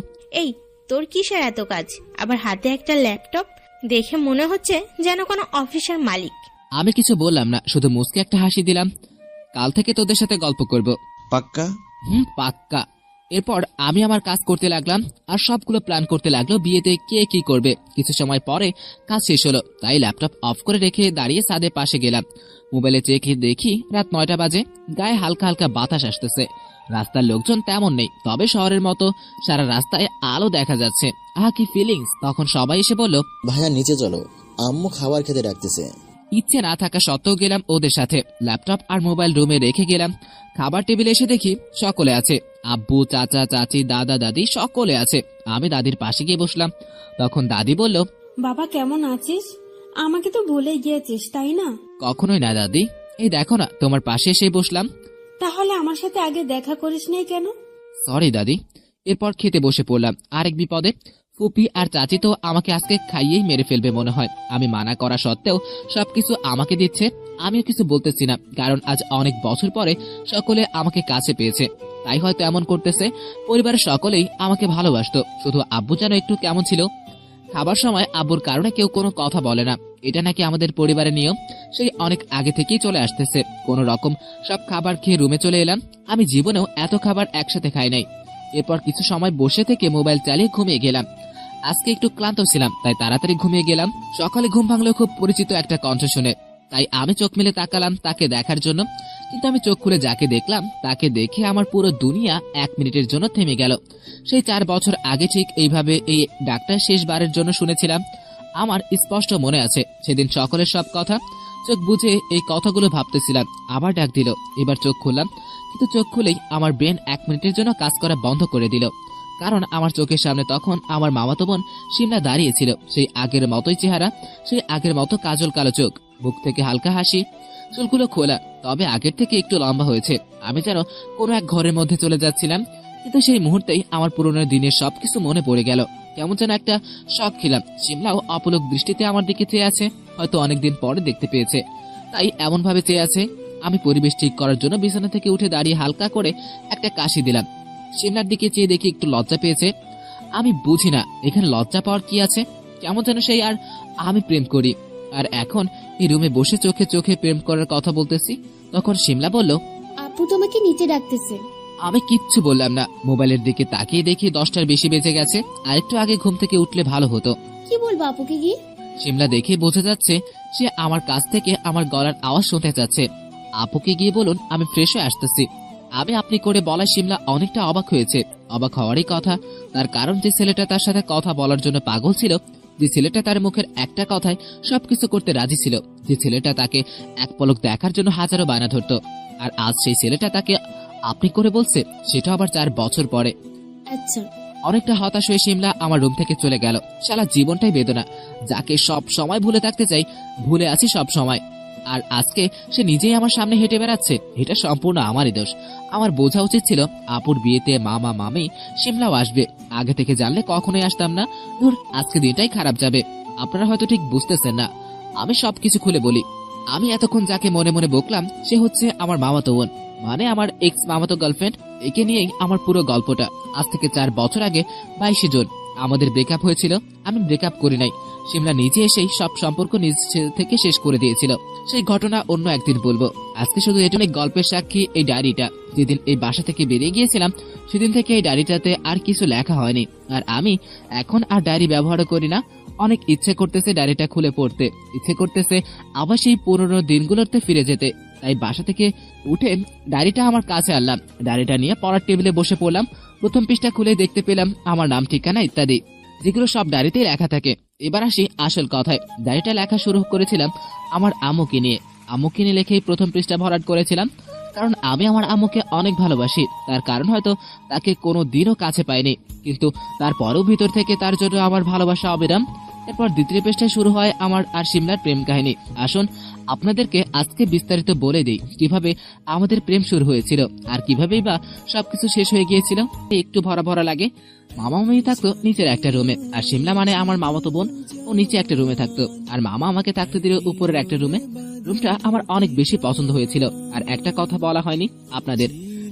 এই তোর কিসের এত কাজ, আবার হাতে একটা ল্যাপটপ, দেখে মনে হচ্ছে যেন কোনো অফিসের মালিক। আমি কিছু বললাম না, শুধু মুচকে একটা হাসি দিলাম। কাল থেকে তোদের সাথে গল্প করব। পাক্কা? পাক্কা। এরপর আমি আমার কাজ করতে লাগলাম, আর সবগুলো প্ল্যান করতে লাগলো বিয়েতে কে কি করবে। কিছু সময় পরে কাজ শেষ হলো, তাই ল্যাপটপ অফ করে রেখে দাঁড়িয়ে ছাদের পাশে গেলাম। মোবাইলে চেকে দেখি রাত 9টা বাজে। গায়ে হালকা হালকা বাতাস আসতেছে। রাস্তার লোকজন তেমন নেই, তবে শহরের মতো সারা রাস্তায় আলো দেখা যাচ্ছে। কি ফিলিংস! তখন সবাই এসে বলল, ভাইয়া নিচে চলো, আম্মু খাবার খেতে ডাকতেছে। ইচ্ছে না থাকা সত্ত্বেও গেলাম ওদের সাথে। ল্যাপটপ আর মোবাইল রুমে রেখে গেলাম। খাবার টেবিলে এসে দেখি সকলে আছে। আব্বু, চাচা, চাচি, দাদা, দাদি সকলে আছে। আমি দাদির পাশে গিয়ে বসলাম। তখন দাদি বলল, বাবা কেমন আছিস? আমাকে তো ভুলে গিয়েছিস তাই না? কখনোই না দাদি, এই দেখো না তোমার পাশে এসে বসলাম। তাহলে আমার সাথে আগে দেখা করিস নাই কেন? সরি দাদি। এরপর খেতে বসে পড়লাম। আরেক বিপদে, ফুপি আর চাচি তো আমাকে আজকে খাইয়েই মেরে ফেলবে মনে হয়। আমি মানা করা সত্ত্বেও সবকিছু আমাকে দিচ্ছে। আমিও কিছু বলতেছি না, কারণ আজ অনেক বছর পরে সকলে আমাকে কাছে পেয়েছে, তাই হয়তো এমন করতেছে। পরিবারের সকলেই আমাকে ভালোবাসতো, শুধু আব্বু যেন একটু কেমন ছিল। খাবার সময় আব্বুর কারণে কেউ কোনো কথা বলে না, এটা নাকি আমাদের পরিবারের নিয়ম। সেই অনেক আগে থেকেই চলে আসতেছে। কোনো রকম সব খাবার খেয়ে রুমে চলে এলাম। আমি জীবনেও এত খাবার একসাথে খাই নাই। এরপর কিছু সময় বসে থেকে মোবাইল চালিয়ে ঘুমিয়ে গেলাম। আজকে একটু ক্লান্ত ছিলাম, তাই তাড়াতাড়ি ঘুমিয়ে গেলাম। সকালে ঘুম ভাঙলো খুব পরিচিত একটা কণ্ঠ শুনে, তাই আমি চোখ মেলে তাকালাম তাকে দেখার জন্য। কিন্তু আমি চোখ খুলে যাকে দেখলাম তাকে দেখে আমার পুরো দুনিয়া 1 মিনিটের জন্য থেমে গেল। সেই 4 বছর আগে ঠিক এইভাবে এই ডাকটা শেষবারের জন্য শুনেছিলাম। আমার স্পষ্ট মনে আছে সেদিন সকলের সব কথা। চোখ বুঝে এই কথাগুলো ভাবতেছিলাম। আবার ডাক দিল। এবার চোখ খুললাম, কিন্তু চোখ খুলেই আমার ব্রেন 1 মিনিটের জন্য কাজ করা বন্ধ করে দিল। কারণ আমার চোখের সামনে তখন আমার মামাতো বোন সিমলা দাঁড়িয়েছিল। সেই আগের মতোই চেহারা, সেই আগের মতো কাজল কালো চোখ, মুখ থেকে হালকা হাসি, চুলগুলো খোলা, তবে আগের থেকে একটু লম্বা হয়েছে। আমি যেন কোনো এক ঘরের মধ্যে চলে যাচ্ছিলাম, কিন্তু সেই মুহূর্তেই আমার পুরনো দিনের সবকিছু মনে পড়ে গেল। কেমন যেন একটা শখ খেলাম। সিমলাও অপলক দৃষ্টিতে আমার দিকে চেয়ে আছে, হয়তো অনেকদিন পরে দেখতে পেয়েছে, তাই এমন ভাবে চেয়ে আছে। আমি পরিবেশ ঠিক করার জন্য বিছানা থেকে উঠে দাঁড়িয়ে হালকা করে একটা কাশি দিলাম। সিমলার দিকে চেয়ে দেখি একটু লজ্জা পেয়েছে। আমি বুঝি না এখানে লজ্জা পাওয়ার কি আছে। কেমন যেন সেই আর আমি প্রেম করি, আর এখন এই রুমে বসে চোখে চোখে প্রেম করার কথা বলতেছি। তখন সিমলা বলল, আপু তোমাকে নিচে ডাকতেছে। আমি কিচ্ছু বললাম না। মোবাইলের দিকে তাকিয়ে দেখি 10টার বেশি বেজে গেছে। আরেকটু আগে ঘুম থেকে উঠলে ভালো হতো। কি বলবো আপুকে গিয়ে? সিমলা দেখে বোঝা যাচ্ছে সে আমার কাছ থেকে আমার গলার আওয়াজ শুনতে চাচ্ছে। আপুকে গিয়ে বলুন আমি ফ্রেশ হয়ে আসতেছি। আমি আপনি করে বলা সিমলা অনেকটা অবাক হয়েছে। অবাক হওয়ারই কথা, তার কারণ যে ছেলেটা তার সাথে কথা বলার জন্য পাগল ছিল, যে ছেলেটা তার মুখের একটা কথায় সবকিছু করতে রাজি ছিল, যে ছেলেটা তাকে এক পলক দেখার জন্য হাজারো বায়না ধরত, আর আজ সেই ছেলেটা তাকে আপনি করে বলছে, সেটা আবার 4 বছর পরে। আচ্ছা। অনেকটা হতাশ হয়ে সিমলা আমার রুম থেকে চলে গেল। সারা জীবনটাই বেদনা। যাকে সব সময় ভুলে থাকতে চাই, ভুলে আছি সব সময়। আর আজকে সে নিজেই আমার সামনে হেঁটে বেড়াচ্ছে। এটা সম্পূর্ণ আমারই দোষ। আমার বোঝা উচিত ছিল আপুর বিয়েতে মামা মামি সিমলাও আসবে। আগে থেকে জানলে কখনোই আসতাম না। ধুর, আজকে দিনটাই খারাপ যাবে। আপনারা হয়তো ঠিক বুঝতেছেন না। আমি সবকিছু খুলে বলি। আমি এতক্ষণ যাকে মনে মনে বকলাম সে হচ্ছে আমার মামাতো বোন, মানে আমার এক্স মামাতো গার্লফ্রেন্ড। একে নিয়েই আমার পুরো গল্পটা। আজ থেকে 4 বছর আগে 22 জুন আমাদের ব্রেকআপ হয়েছিল। আমি ব্রেকআপ করি নাই। শিমলা নিজে এসেই সব সম্পর্ক নিজ থেকে শেষ করে দিয়েছিল। সেই ঘটনা অন্য একদিন বলবো। আজকে শুধু এজন্য গল্পের সাক্ষী এই ডায়েরিটা। যেদিন এই বাসা থেকে বেরিয়ে গিয়েছিলাম সেদিন থেকে এই ডায়েরিটাতে আর কিছু লেখা হয়নি। আর আমি এখন আর ডায়েরি ব্যবহারও করি না। অনেক ইচ্ছে করতেছে ডায়েরিটা খুলে পড়তে, ইচ্ছে করতেছে আবার সেই পুরনো দিনগুলোতে ফিরে যেতে। তাই বাসা থেকে উঠে ডায়েরিটা আমার কাছে আনলাম। ডায়েরিটা নিয়ে পড়ার টেবিলে বসে পড়লাম। প্রথম পৃষ্ঠা খুলে দেখতে পেলাম আমার নাম, ঠিকানা ইত্যাদি, যেগুলো সব ডায়েরিতেই লেখা থাকে। এবার আসি আসল কথায়। ডায়েরিটা লেখা শুরু করেছিলাম আমার আম্মুকে নিয়ে। আম্মুকে নিয়ে লিখেই প্রথম পৃষ্ঠা ভরাট করেছিলাম, কারণ আমি আমার আম্মুকে অনেক ভালোবাসি। তার কারণ হয়তো তাকে কোনো দিনও কাছে পাইনি, কিন্তু তারপরেও ভিতর থেকে তার জন্য আমার ভালোবাসা অবিরাম। এরপর দ্বিতীয় পৃষ্ঠায় শুরু হয় আমার আর শিমলার প্রেম কাহিনী। আসুন আপনাদেরকে আজকে বিস্তারিত বলে দিই কিভাবে আমাদের প্রেম শুরু হয়েছিল আর কিভাবেই বা সবকিছু শেষ হয়ে গিয়েছিল। একটু ভরা ভরা লাগে। মামা মামি থাকতো নিচের একটা রুমে, আর শিমলা মানে আমার মামাতো বোন, ও নিচে একটা রুমে থাকতো, আর মামা আমাকে থাকতে দিল উপরের একটা রুমে। রুমটা আমার অনেক বেশি পছন্দ হয়েছিল। আর একটা কথা বলা হয়নি আপনাদের,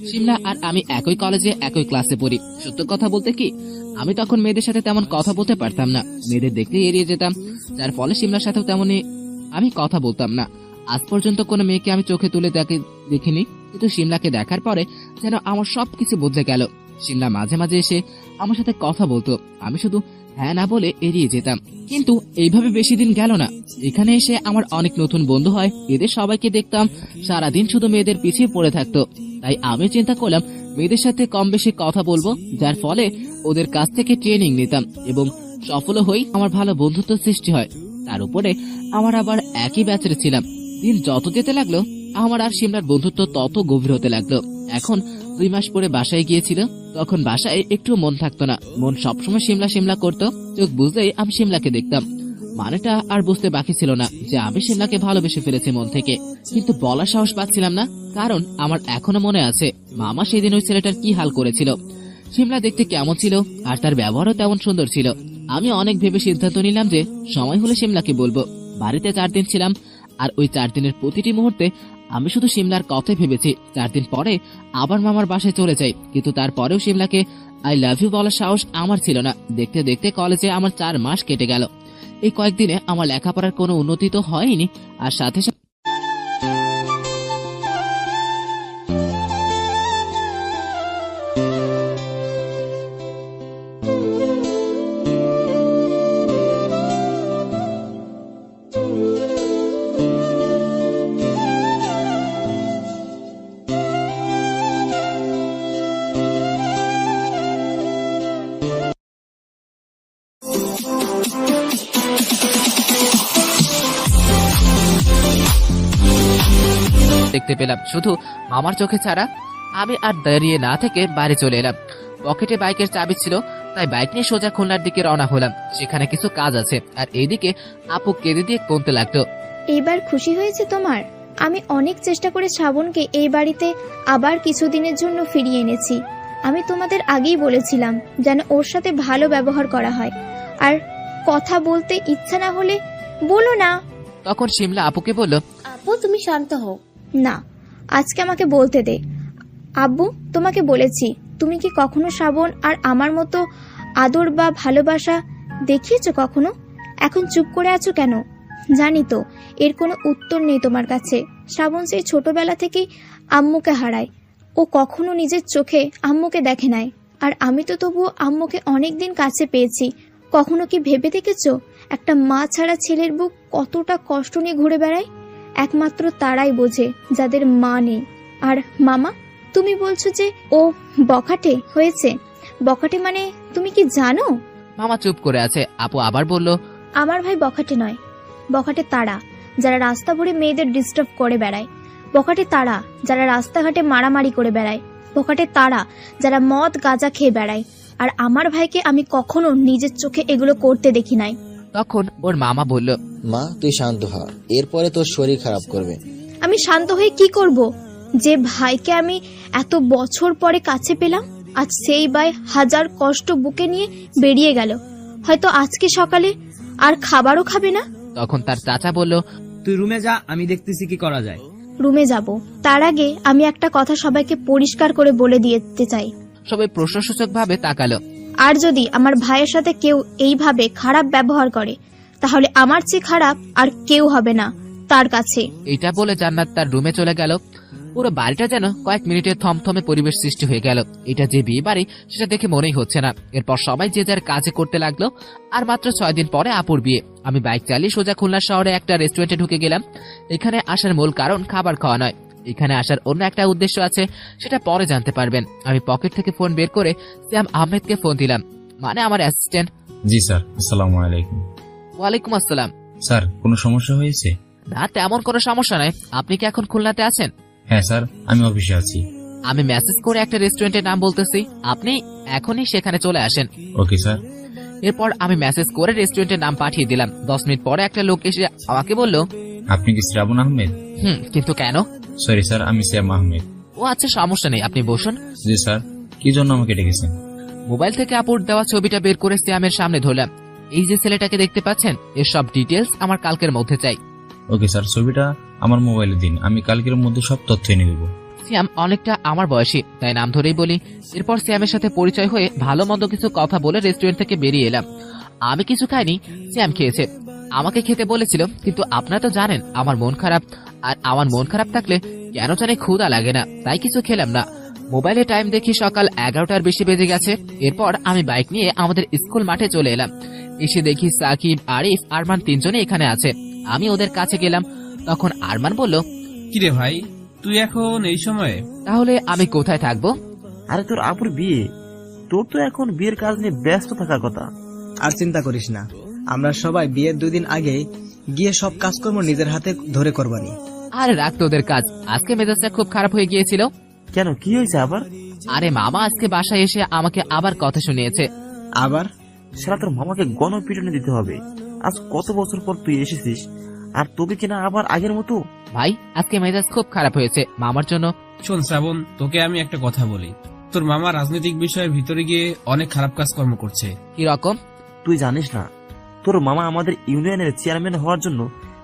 শিমলা আর আমি একই কলেজে একই ক্লাসে পড়ি। সত্য কথা বলতে কি, আমি তখন মেয়েদের সাথে তেমন কথা বলতে পারতাম না, মেয়েদের দেখলেই এড়িয়ে যেতাম, যার ফলে শিমলার সাথেও তেমনই আমি কথা বলতাম না। আজ পর্যন্ত কোনো মেয়েকে আমি চোখে তুলে দেখিনি, কিন্তু শিমলাকে দেখার পরে যেন আমার সবকিছু বদলে গেল। শিমলা মাঝে মাঝে এসে আমার সাথে কথা বলতো, আমি শুধু হ্যাঁ না বলে এড়িয়ে যেতাম। কিন্তু এইভাবে বেশি দিন গেল না। এখানে এসে আমার অনেক নতুন বন্ধু হয়। এদের সবাইকে দেখতাম সারাদিন শুধু মেয়েদের পিছিয়ে পড়ে থাকতো। তাই আমি চিন্তা করলাম মেয়েদের সাথে কম বেশি কথা বলবো, যার ফলে ওদের কাছ থেকে ট্রেনিং নিতাম এবং সফল হই আমার ভালো বন্ধুত্ব সৃষ্টি হয়। তার উপরে আমার আবার একই ব্যাচের ছিলাম। দিন যত যেতে লাগলো আমার আর শিমলার বন্ধুত্ব তত গভীর হতে লাগলো। এখন 2 মাস পরে বাসায় গিয়েছিল, তখন বাসায় একটু মন থাকতো না। মন সবসময় শিমলা শিমলা করতো। চোখ বুঝলেই আমি শিমলাকে দেখতাম। মানেটা আর বুঝতে বাকি ছিল না যে আমি শিমলাকে ভালোবেসে ফেলেছি মন থেকে, কিন্তু বলার সাহস পাচ্ছিলাম না, কারণ আমার এখনো মনে আছে মামা সেদিন ওই ছেলেটার কি হাল করেছিল। শিমলা দেখতে কেমন ছিল আর তার ব্যবহারও তেমন সুন্দর ছিল। আমি অনেক ভেবে সিদ্ধান্ত নিলাম যে সময় হলে শিমলাকে বলবো। বাড়িতে 4 দিন ছিলাম, আর ওই 4 দিনের প্রতিটি মুহূর্তে আমি শুধু শিমলার কথাই ভেবেছি। 4 দিন পরে আবার মামার বাসায় চলে যাই, কিন্তু তারপরেও শিমলাকে আই লাভ ইউ বলার সাহস আমার ছিল না। দেখতে দেখতে কলেজে আমার 4 মাস কেটে গেল। এই কয়েকদিনে আমার লেখাপড়ার কোনো উন্নতি তো হয়নি, আর সাথে সাথে দেখতে পেলাম শুধু মামার চোখে ছাড়া। আমি আর দাঁড়িয়ে না থেকে বাইরে চলে এলাম। পকেটে বাইকের চাবি ছিল, তাই বাইক নিয়ে সোজা খুলনার দিকে রওনা হলাম। সেখানে কিছু কাজ আছে। আর এইদিকে আপু কেঁদে দিয়ে কমতে লাগতো। এইবার খুশি হয়েছে তোমার? আমি অনেক চেষ্টা করে শ্রাবণকে এই বাড়িতে আবার কিছুদিনের জন্য ফিরিয়ে এনেছি। আমি তোমাদের আগেই বলেছিলাম যেন ওর সাথে ভালো ব্যবহার করা হয়, আর কথা বলতে ইচ্ছা না হলে বলো না। তখন শিমলা আপুকে বলল, আপু তুমি শান্ত হও। না, আজকে আমাকে বলতে দে। আব্বু, তোমাকে বলেছি, তুমি কি কখনো শ্রাবণ আর আমার মতো আদর বা ভালোবাসা দেখিয়েছো কখনো? এখন চুপ করে আছো কেন? জানি তো এর কোনো উত্তর নেই তোমার কাছে। শ্রাবণ সেই ছোটবেলা থেকেই আম্মুকে হারায়। ও কখনো নিজের চোখে আম্মুকে দেখে নাই, আর আমি তো তবুও আম্মুকে অনেকদিন কাছে পেয়েছি। কখনো কি ভেবে দেখেছো একটা মা ছাড়া ছেলের বুক কতটা কষ্ট নিয়ে ঘুরে বেড়ায়? একমাত্র তারাই বোঝে যাদের মা নেই। আর মামা, তুমি বলছো যে ও বখাটে হয়েছে। বখাটে মানে তুমি কি জানো? মামা চুপ করে আছে। আপু আবার বলল, আমার ভাই বখাটে নয়, বখাটে তারা যারা রাস্তা ভরে মেয়েদের ডিস্টার্ব করে বেড়ায়। বখাটে তারা যারা রাস্তাঘাটে মারামারি করে বেড়ায়। বখাটে তারা যারা মদ গাঁজা খেয়ে বেড়ায়। আর আমার ভাইকে আমি কখনো নিজের চোখে এগুলো করতে দেখি নাই। তখন ওর মামা বলল, মা তুই শান্ত হ, এরপরে তোর শরীর খারাপ করবে। আমি শান্ত হয়ে কি করব? যে ভাইকে আমি এত বছর পরে কাছে পেলাম, আজ সেই ভাই হাজার কষ্ট বুকে নিয়ে বেরিয়ে গেল। হয়তো আজকে সকালে আর খাবারও খাবে না। তখন তার চাচা বলল, তুই রুমে যা, আমি দেখতেছি কি করা যায়। রুমে যাব, তার আগে আমি একটা কথা সবাইকে পরিষ্কার করে বলে দিতে চাই। সবাই প্রশ্নসূচক ভাবে তাকালো। আর যদি আমার ভাইয়ের সাথে কেউ এইভাবে খারাপ ব্যবহার করে তাহলে আমার চেয়ে খারাপ আর কেউ হবে না তার কাছে। এটা বলে জান্নাত তার রুমে চলে গেল। পুরো বাড়িটা যেন কয়েক মিনিটে থমথমে পরিবেশ সৃষ্টি হয়ে গেল। এটা যে বিয়ে বাড়ি সেটা দেখে মনেই হচ্ছে না। এরপর সবাই যে যার কাজে করতে লাগলো। আর মাত্র 6 দিন পরে আপুর বিয়ে। আমি বাইক চালিয়ে সোজা খুলনা শহরে একটা রেস্টুরেন্টে ঢুকে গেলাম। এখানে আসার মূল কারণ খাবার খাওয়া নয়, এখানে আসার অন্য একটা উদ্দেশ্য আছে, সেটা পরে জানতে পারবেন। আমি পকেট থেকে ফোন বের করে সিয়াম আহমেদকে ফোন দিলাম, মানে আমার অ্যাসিস্ট্যান্ট। জি স্যার, আসসালামু আলাইকুম। ওয়ালাইকুম আসসালাম। স্যার, কোনো সমস্যা হয়েছে? না, তেমন কোনো সমস্যা নাই। আপনি কি এখন খুলনাতে আছেন? হ্যাঁ স্যার, আমি অফিসে আছি। আমি মেসেজ করে একটা রেস্টুরেন্টের নাম বলতেছি, আপনি এখনই সেখানে চলে আসেন। Okay sir. এরপর আমি মেসেজ করে রেস্টুরেন্টের নাম পাঠিয়ে দিলাম। 10 মিনিট পরে একটা লোক এসে আমাকে বলল, আপনি কি শ্রাবণ আহমেদ? কিন্তু কেন? সরি স্যার, আমি সিয়াম আহমেদ। ও আচ্ছা, সমস্যা নেই, আপনি বসুন। জি স্যার, কি জন্য আমাকে ডেকেছেন? মোবাইল থেকে আপুর দেওয়া ছবিটা বের করে সিয়ামের সামনে ধরলাম। এই যে ছেলেটাকে দেখতে পাচ্ছেন, এর সব ডিটেলস আমার কালকের মধ্যে চাই। ওকে স্যার, ছবিটা আমার মোবাইলে দিন, আমি কালকের মধ্যে সব তথ্য এনে দেবো। সিয়াম অনেকটা আমার বয়সী, তাই নাম ধরেই বলি। এরপর সিয়ামের সাথে পরিচয় হয়ে ভালো মন্দ কিছু কথা বলে রেস্টুরেন্ট থেকে বেরিয়ে এলাম। আমি কিছু খাইনি, সিয়াম খেয়েছে। আমাকে খেতে বলেছিল, কিন্তু আপনারা তো জানেন আমার মন খারাপ, আর আমার মন খারাপ থাকলে কেন জানি ক্ষুধা লাগে না, তাই কিছু খেলাম না। মোবাইলে টাইম দেখি সকাল 11টার বেশি বেজে গেছে। এরপর আমি বাইক নিয়ে আমাদের স্কুল মাঠে চলে এলাম। এসে দেখি সাকিব, আরিফ, আরমান 3 জনে এখানে আছে। আমি ওদের কাছে গেলাম, তখন আরমান বলল, কিরে ভাই, তুই এখন এই সময়ে? তাহলে আমি কোথায় থাকবো? আরে তোর আপুর বিয়ে, তোর তো এখন বিয়ের কাজ নিয়ে ব্যস্ত থাকার কথা। আর চিন্তা করিস না, আমরা সবাই বিয়ের 2 দিন আগে গিয়ে সব কাজকর্ম নিজের হাতে ধরে করবানি। আরে রাখ তোদের কাজ, আজকে মেজাজটা খুব খারাপ হয়ে গিয়েছিল। কেন, কি হয়েছে আবার? আরে মামা আজকে বাসায় এসে আমাকে আবার কথা শুনিয়েছে। আবার? সেটা তোর মামাকে গণপিটুনি দিতে হবে। আজ কত বছর পর তুই এসেছিস, আর তোকে কিনা আবার আগের মতো? ভাই, আজকে মেজাজ খুব খারাপ হয়েছে মামার জন্য। শোন শ্রাবণ, তোকে আমি একটা কথা বলি। তোর মামা রাজনৈতিক বিষয়ের ভিতরে গিয়ে অনেক খারাপ কাজকর্ম করছে। কি রকম? তুই জানিস না, তোর মামা আমাদের ইউনিয়নের চেয়ারম্যান হওয়ার জন্য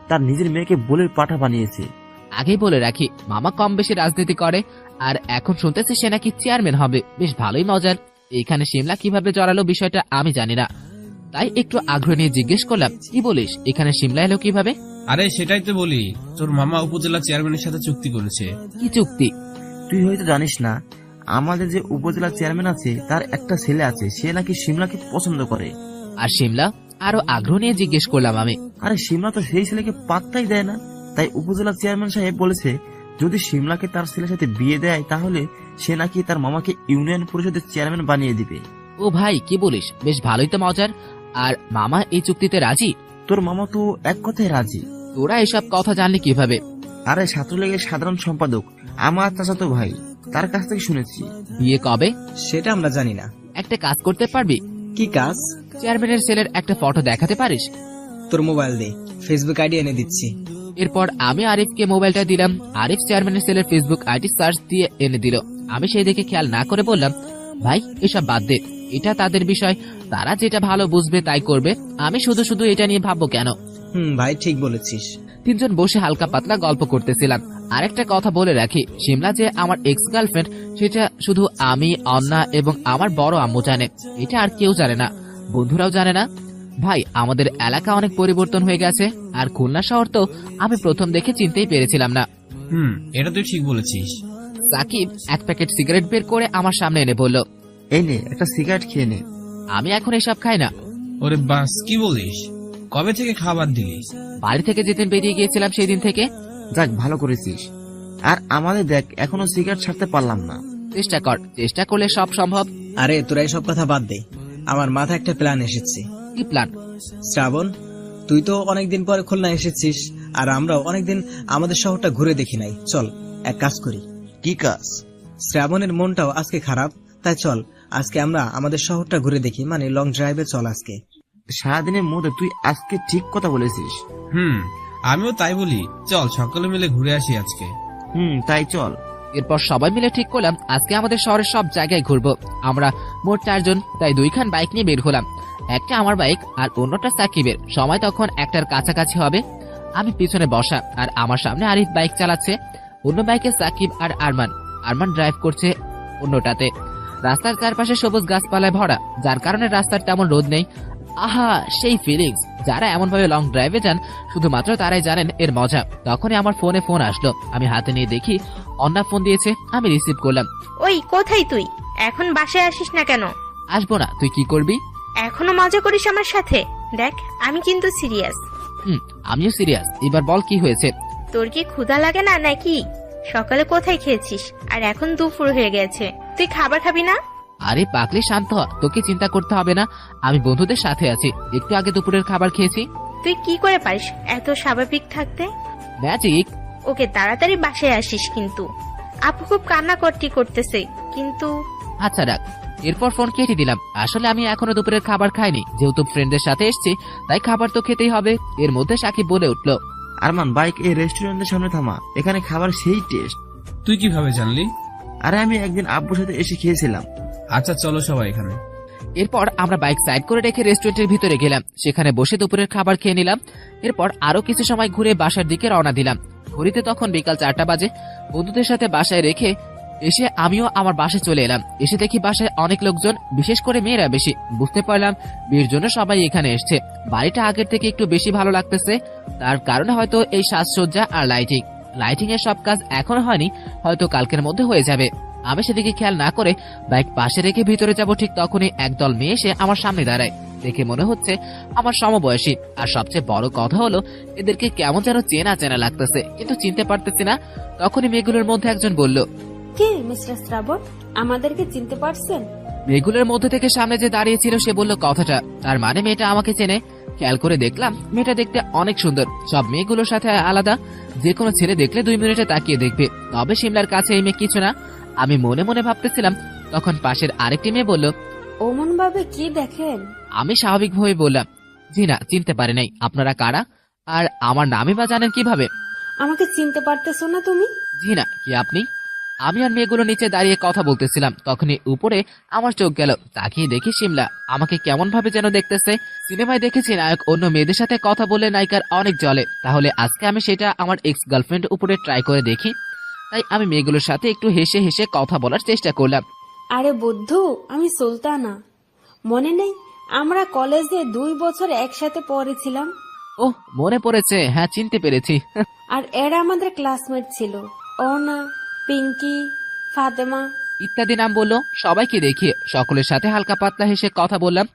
তার নিজের মেয়েকে বলের পাঠা বানিয়েছে। আগেই বলে রাখি, মামা কম বেশি রাজনীতি করে, আর এখন শুনতেছি সে নাকি চেয়ারম্যান হবে। বেশ ভালোই মজার। এখানে শিমলা কিভাবে জড়ালো বিষয়টা আমি জানি না, তাই একটু আগ্রহ নিয়ে জিজ্ঞেস করলাম, কি বলিস, এখানে শিমলা এলো কিভাবে? আরে সেটাই তো বলি, তোর মামা উপজেলা চেয়ারম্যানের সাথে চুক্তি করেছে। কি চুক্তি? তুই হয়তো জানিস না, আমাদের যে উপজেলা চেয়ারম্যান আছে তার একটা ছেলে আছে, সে নাকি শিমলাকে পছন্দ করে। আর শিমলা? আরো আগ্রহ নিয়ে জিজ্ঞেস করলাম আমি। আরে শিমলা তো সেই ছেলেকে পাত্তাই দেয় না, তাই উপজেলা চেয়ারম্যান সাহেব বলেছে যদি শিমলাকে তার ছেলের সাথে বিয়ে দেয় তাহলে সে নাকি তার মামাকে ইউনিয়ন পরিষদের চেয়ারম্যান বানিয়ে দিবে। ও ভাই, কি বলিস, বেশ ভালোই তো মজার। আর মামা এই চুক্তিতে রাজি? তোর মামা তো এক কথায় রাজি। তোরা এসব কথা জানলি কিভাবে? আরে ছাত্রলীগের সাধারণ সম্পাদক আমার চাচাতো ভাই, তার কাছ থেকে শুনেছি। বিয়ে কবে? সেটা আমরা জানি না। একটা কাজ করতে পারবি? কি কাজ? চেয়ারম্যানের ছেলের একটা ফটো দেখাতে পারিস? তোর মোবাইল দে, ফেসবুক আইডি এনে দিচ্ছি। এরপর আমি আরিফকে মোবাইলটা দিলাম। আরিফ চেয়ারম্যানের ছেলের ফেসবুক আইডি সার্চ দিয়ে এনে দিল। আমি সেই দিকে খেয়াল না করে বললাম, ভাই এসব বাদ দে, এটা তাদের বিষয়, তারা যেটা ভালো বুঝবে তাই করবে, আমি শুধু শুধু এটা নিয়ে ভাববো কেন? ভাই ঠিক বলেছিস। 3 জন বসে হালকা পাতলা গল্প করতেছিলাম। আরেকটা কথা বলে রাখি, শিমলা যে আমার এক্স গার্লফ্রেন্ড সেটা শুধু আমি, অন্না এবং আমার বড় আম্মু জানে। এটা আর কেউ জানে না, বন্ধুরাও জানে না। ভাই, আমাদের এলাকা অনেক পরিবর্তন হয়ে গেছে, আর খুলনা শহর তো আমি প্রথম দেখে চিনতেই পেরেছিলাম না। এটা তুই ঠিক বলেছিস। সাকিব এক প্যাকেট সিগারেট বের করে আমার সামনে এনে বলল, এই নে একটা সিগারেট খেয়ে নে। আমি এখন এসব খাই না। ওরে বাস, কি বলিস, কবে থেকে খাবার দিলিস? বাড়ি থেকে যেদিন বেরিয়ে গিয়েছিলাম সেই দিন থেকে। যাক, ভালো করেছিস। আর আমাদের দেখ, এখনো সিগারেট ছাড়তে পারলাম না। চেষ্টা কর, চেষ্টা করলে সব সম্ভব। আরে তোরা এসব কথা বাদ দে, আমার মাথায় একটা প্ল্যান এসেছে। কি প্ল্যান? শ্রাবণ, তুই তো অনেকদিন পরে খুলনা এসেছিস, আর আমরাও অনেকদিন আমাদের শহরটা ঘুরে দেখি নাই। চল এক কাজ করি। কি কাজ? শ্রাবণের মনটাও আজকে খারাপ, তাই চল আজকে আমরা আমাদের শহরটা ঘুরে দেখি, মানে লং ড্রাইভে চল আজকে। সারাদিনের মধ্যে তুই আজকে ঠিক কথা বলেছিস। আমিও তাই বলি, চল সকলে মিলে ঘুরে আসি আজকে। তাই চল। এরপর সবাই মিলে ঠিক করলাম আজকে আমাদের শহরের সব জায়গায় ঘুরবো। আমরা মোট 4 জন, তাই 2খান বাইক নিয়ে বের হলাম। একটা আমার বাইক আর অন্যটা সাকিবের। সময় তখন 1টার কাছাকাছি হবে। আমি পিছনে বসা, আর আমার সামনে আরিফ বাইক চালাচ্ছে। অন্য বাইকে সাকিব আর আরমান ড্রাইভ করছে অন্যটাতে। রাস্তার চারপাশে সবুজ গাছপালায় ভরা, যার কারণে রাস্তার তেমন রোদ নেই। আহা, সেই ফিলিংস! যারা এমন ভাবে লং ড্রাইভে যান শুধুমাত্র তারাই জানেন এর মজা। তখনই আমার ফোন আসলো। আমি হাতে নিয়ে দেখি অন্না ফোন দিয়েছে। আমি রিসিভ করলাম। ওই কোথায় তুই? এখন বাসায় আসিস না কেন? আসবো না, তুই কি করবি? এখনো মজা করিস আমার সাথে? দেখ, আমি কিন্তু সিরিয়াস। আমিও সিরিয়াস। এবার বল কি হয়েছে? তোর কি ক্ষুধা লাগে না নাকি? সকালে কোথায় খেয়েছিস আর এখন দুপুর হয়ে গেছে, তুই খাবার খাবি না? আরে পাগলি, শান্ত হ। তোকে চিন্তা করতে হবে না, আমি বন্ধুদের সাথে আছি। একটু আগে দুপুরের খাবার খেয়েছি। তুই কি করে পারিস এত স্বাভাবিক থাকতে? ম্যাজিক। ওকে, তাড়াতাড়ি বাসায় আসিস কিন্তু। আপু খুব কান্নাকাটি করতেছে কিন্তু। আচ্ছা রাখ। এরপর ফোন কেটে দিলাম। আসলে আমি এখনো দুপুরের খাবার খাইনি, যেহেতু ফ্রেন্ডদের সাথে এসেছি তাই খাবার তো খেতেই হবে। এর মধ্যে সাকিব বলে উঠলো, আরমান, বাইক এই রেস্টুরেন্টের সামনে থামা, এখানে খাবার সেই টেস্ট। তুই কিভাবে জানলি? আরে আমি একদিন আব্বুর সাথে এসে খেয়েছিলাম। আচ্ছা চলো সবাই এখানে। এরপর আমরা বাইক সাইড করে রেখে রেস্টুরেন্টের ভিতরে গেলাম। সেখানে বসে দুপুরের খাবার খেয়ে নিলাম। এরপর আরো কিছু সময় ঘুরে বাসার দিকে রওনা দিলাম। ঘড়িতে তখন বিকাল 4টা বাজে। বন্ধুদের সাথে বাসায় রেখে এসে আমিও আমার বাসায় চলে এলাম। এসে দেখি বাসায় অনেক লোকজন, বিশেষ করে মেয়েরা বেশি। বুঝতে পারলাম বিয়ের জন্য সবাই এখানে এসছে। বাড়িটা আগের থেকে একটু বেশি ভালো লাগতেছে। তার কারণে হয়তো এই সাজসজ্জা আর লাইটিং এর সব কাজ এখনো হয়নি, হয়তো কালকের মধ্যে হয়ে যাবে। আমি সেদিকে খেয়াল না করে বাইক পাশে রেখে ভিতরে যাব, ঠিক তখনই একদল মেয়ে এসে আমার সামনে দাঁড়ায়। দেখে মনে হচ্ছে আমার সমবয়সী। আর সবচেয়ে বড় কথা হলো এদেরকে কেমন যেন চেনা চেনা লাগতেছে, কিন্তু চিনতে পারতেছি না। তখনই মেয়েগুলোর মধ্যে একজন বলল, কে মিস্টার শ্রাবণ, আমাদেরকে চিনতে পারছেন? মেয়েগুলোর মধ্যে থেকে সামনে যে দাঁড়িয়েছিল সে বলল কথাটা, তার মানে মেয়েটা আমাকে চেনে। খেয়াল করে দেখলাম মেয়েটা দেখতে অনেক সুন্দর, সব মেয়েগুলোর সাথে আলাদা। যে কোনো ছেলে দেখলে 2 মিনিটে তাকিয়ে দেখবে। তবে সিমলার কাছে এই মেয়ে কিছু না, আমি মনে মনে ভাবতেছিলাম। তখন পাশের আরেকটি মেয়ে বলল, ওমন ভাবে কি দেখেন? আমি স্বাভাবিকভাবে বললাম, জি না, চিনতে পারে নাই। আপনারা কারা আর আমার নামই বা জানেন কিভাবে? আমাকে চিনতে পারতেছো না তুমি? জি না, কি আপনি? আমি আর মেয়েগুলো নিচে দাঁড়িয়ে কথা বলতেছিলাম। তখনই উপরে আমার চোখ গেল। তাকিয়ে দেখি সিমলা আমাকে কেমন ভাবে যেন দেখতেছে। সিনেমায় দেখেছি নায়ক অন্য মেয়েদের সাথে কথা বলে নায়িকার অনেক জ্বলে, তাহলে আজকে আমি সেটা আমার এক্স গার্লফ্রেন্ড উপরে ট্রাই করে দেখি। তাই আমি মেয়েগুলোর সাথে একটু হেসে হেসে কথা বলার চেষ্টা করলাম। আরে বুদ্ধু, আমি সুলতানা। মনে নেই আমরা কলেজে 2 বছর একসাথে পড়েছিলাম? ও মনে পড়েছে, হ্যাঁ চিনতে পেরেছি। আর এরা আমাদের ক্লাসমেট ছিল, অর্ণা, পিঙ্কি, ফাতেমা ইত্যাদি নাম বললো। সবাইকে দেখিয়ে সকলের সাথে হালকা পাতলা হেসে কথা বললাম।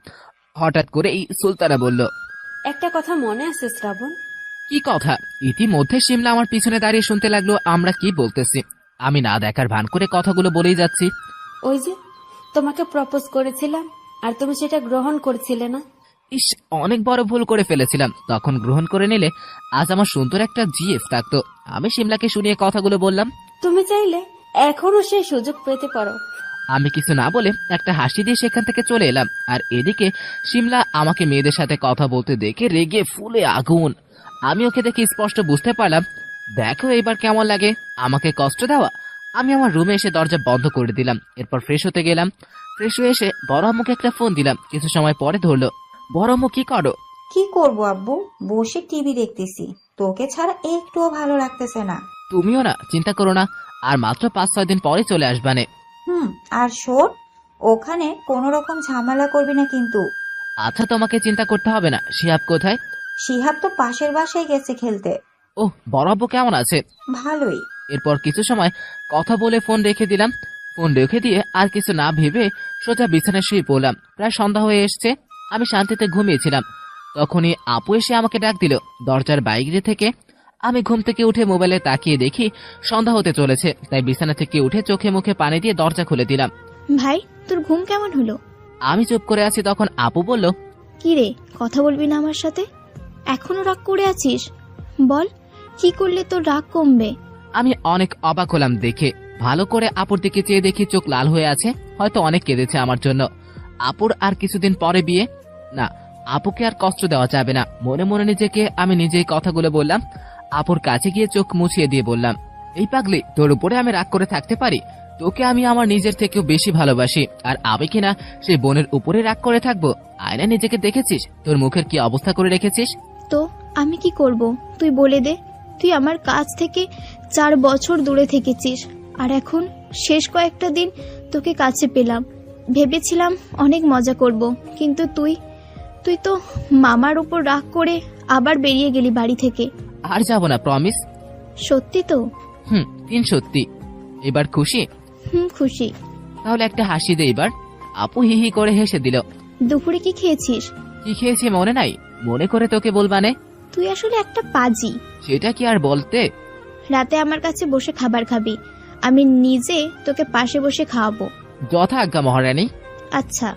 হঠাৎ করে এই সুলতানা বলল, একটা কথা মনে আছে শ্রাবণ? কি কথা? ইতিমধ্যে সিমলা আমার পিছনে দাঁড়িয়ে শুনতে লাগলো আমরা কি বলতেছি। আমি না দেখার ভান করে কথাগুলো বলেই যাচ্ছি। ওই যে তোমাকে প্রপোজ করেছিলাম আর তুমি সেটা গ্রহণ করছিলে না। ইস, অনেক বড় ভুল করে ফেলেছিলাম। তখন গ্রহণ করে নিলে আজ আমার সুন্দর একটা জিএফ থাকতো। আমি সিমলাকে শুনিয়ে কথাগুলো বললাম। তুমি চাইলে এখনো সেই সুযোগ পেতে পারো। আমি কিছু না বলে একটা হাসি দিয়ে সেখান থেকে চলে এলাম। আর এদিকে সিমলা আমাকে মেয়েদের সাথে কথা বলতে দেখে রেগে ফুলে আগুন। আমি ওকে দেখে স্পষ্ট বুঝতে পারলাম, দেখো এবার কেমন লাগে আমাকে কষ্ট দেওয়া। আমি আমার রুমে এসে দরজা বন্ধ করে দিলাম। এরপর ফ্রেশ হতে গেলাম। ফ্রেশ হয়ে এসে বড় আম্মুকে একটা ফোন দিলাম। কিছু সময় পরে ধরলো। বড় আম্মু, কি করো? কি করবো আব্বু, বসে টিভি দেখতেছি। তোকে ছাড়া একটুও ভালো লাগতেছে না। তুমিও না, চিন্তা করো না, আর মাত্র 5-6 দিন পরে চলে আসবানে। আর শোন, ওখানে কোন রকম ঝামেলা করবি না কিন্তু। আচ্ছা, তোমাকে চিন্তা করতে হবে না। শিহাব কোথায়? শিহাব তো পাশের বাসায় গেছে খেলতে। ও, বড় আব্বু কেমন আছে? ভালোই। এরপর কিছু সময় কথা বলে ফোন রেখে দিলাম। ফোন রেখে দিয়ে আর কিছু না ভেবে সোজা বিছানায় শুয়ে পড়লাম। প্রায় সন্ধ্যা হয়ে এসছে। আমি শান্তিতে ঘুমিয়েছিলাম। তখনই আপু এসে আমাকে ডাক দিল দরজার বাইরে থেকে। আমি ঘুম থেকে উঠে মোবাইলে তাকিয়ে দেখি সন্ধ্যা হতে চলেছে। তাই বিছানা থেকে উঠে চোখে মুখে পানি দিয়ে দরজা খুলে দিলাম। ভাই, তোর ঘুম কেমন হলো? আমি চুপ করে আছি। তখন আপু বলল, কি রে, কথা বলবি না আমার সাথে? এখনো রাগ করে আছিস? বল, কি করলে তোর রাগ কমবে? আমি অনেক অবাক হলাম দেখে। ভালো করে আপুর দিকে চেয়ে দেখি চোখ লাল হয়ে আছে। হয়তো অনেক কেঁদেছে আমার জন্য। আপুর আর কিছুদিন পরে বিয়ে। না, আপুকে আর কষ্ট দেওয়া যাবে না। মনে মনে নিজেকে আমি নিজেই কথাগুলো বললাম। আপুর কাছে গিয়ে চোখ মুছিয়ে দিয়ে বললাম, এই পাগলি, তোর উপরে আমি রাগ করে থাকতে পারি? তোকে আমি আমার নিজের থেকেও বেশি ভালোবাসি। আর আমি কিনা সেই বোনের উপরে রাগ করে থাকবো? আয়না নিজেকে দেখেছিস? তোর মুখের কি অবস্থা করে রেখেছিস? তো আমি কি করব, তুই বলে দে। তুই আমার কাছ থেকে 4 বছর দূরে থেকেছিস, আর এখন শেষ কয়েকটা দিন তোকে কাছে পেলাম। ভেবেছিলাম অনেক মজা করব, কিন্তু তুই তো মামার উপর রাগ করে আবার বেরিয়ে গেলি বাড়ি থেকে। আর যাব না, প্রমিস। সত্যি তো? তিন সত্যি। এবার খুশি? খুশি। তাহলে একটা হাসি দে এবার। আপু হি হি করে হেসে দিল। দুপুরে কি খেয়েছিস? কি খেয়েছি মনে নাই? মনে করে তোকে বলবানে। তুই আসলে একটা পাজি। সেটা কি আর বলতে? রাতে আমার কাছে বসে খাবার খাবি, আমি নিজে তোকে পাশে বসে খাওয়াবো। যথা আজ্ঞা মহারানী। আচ্ছা,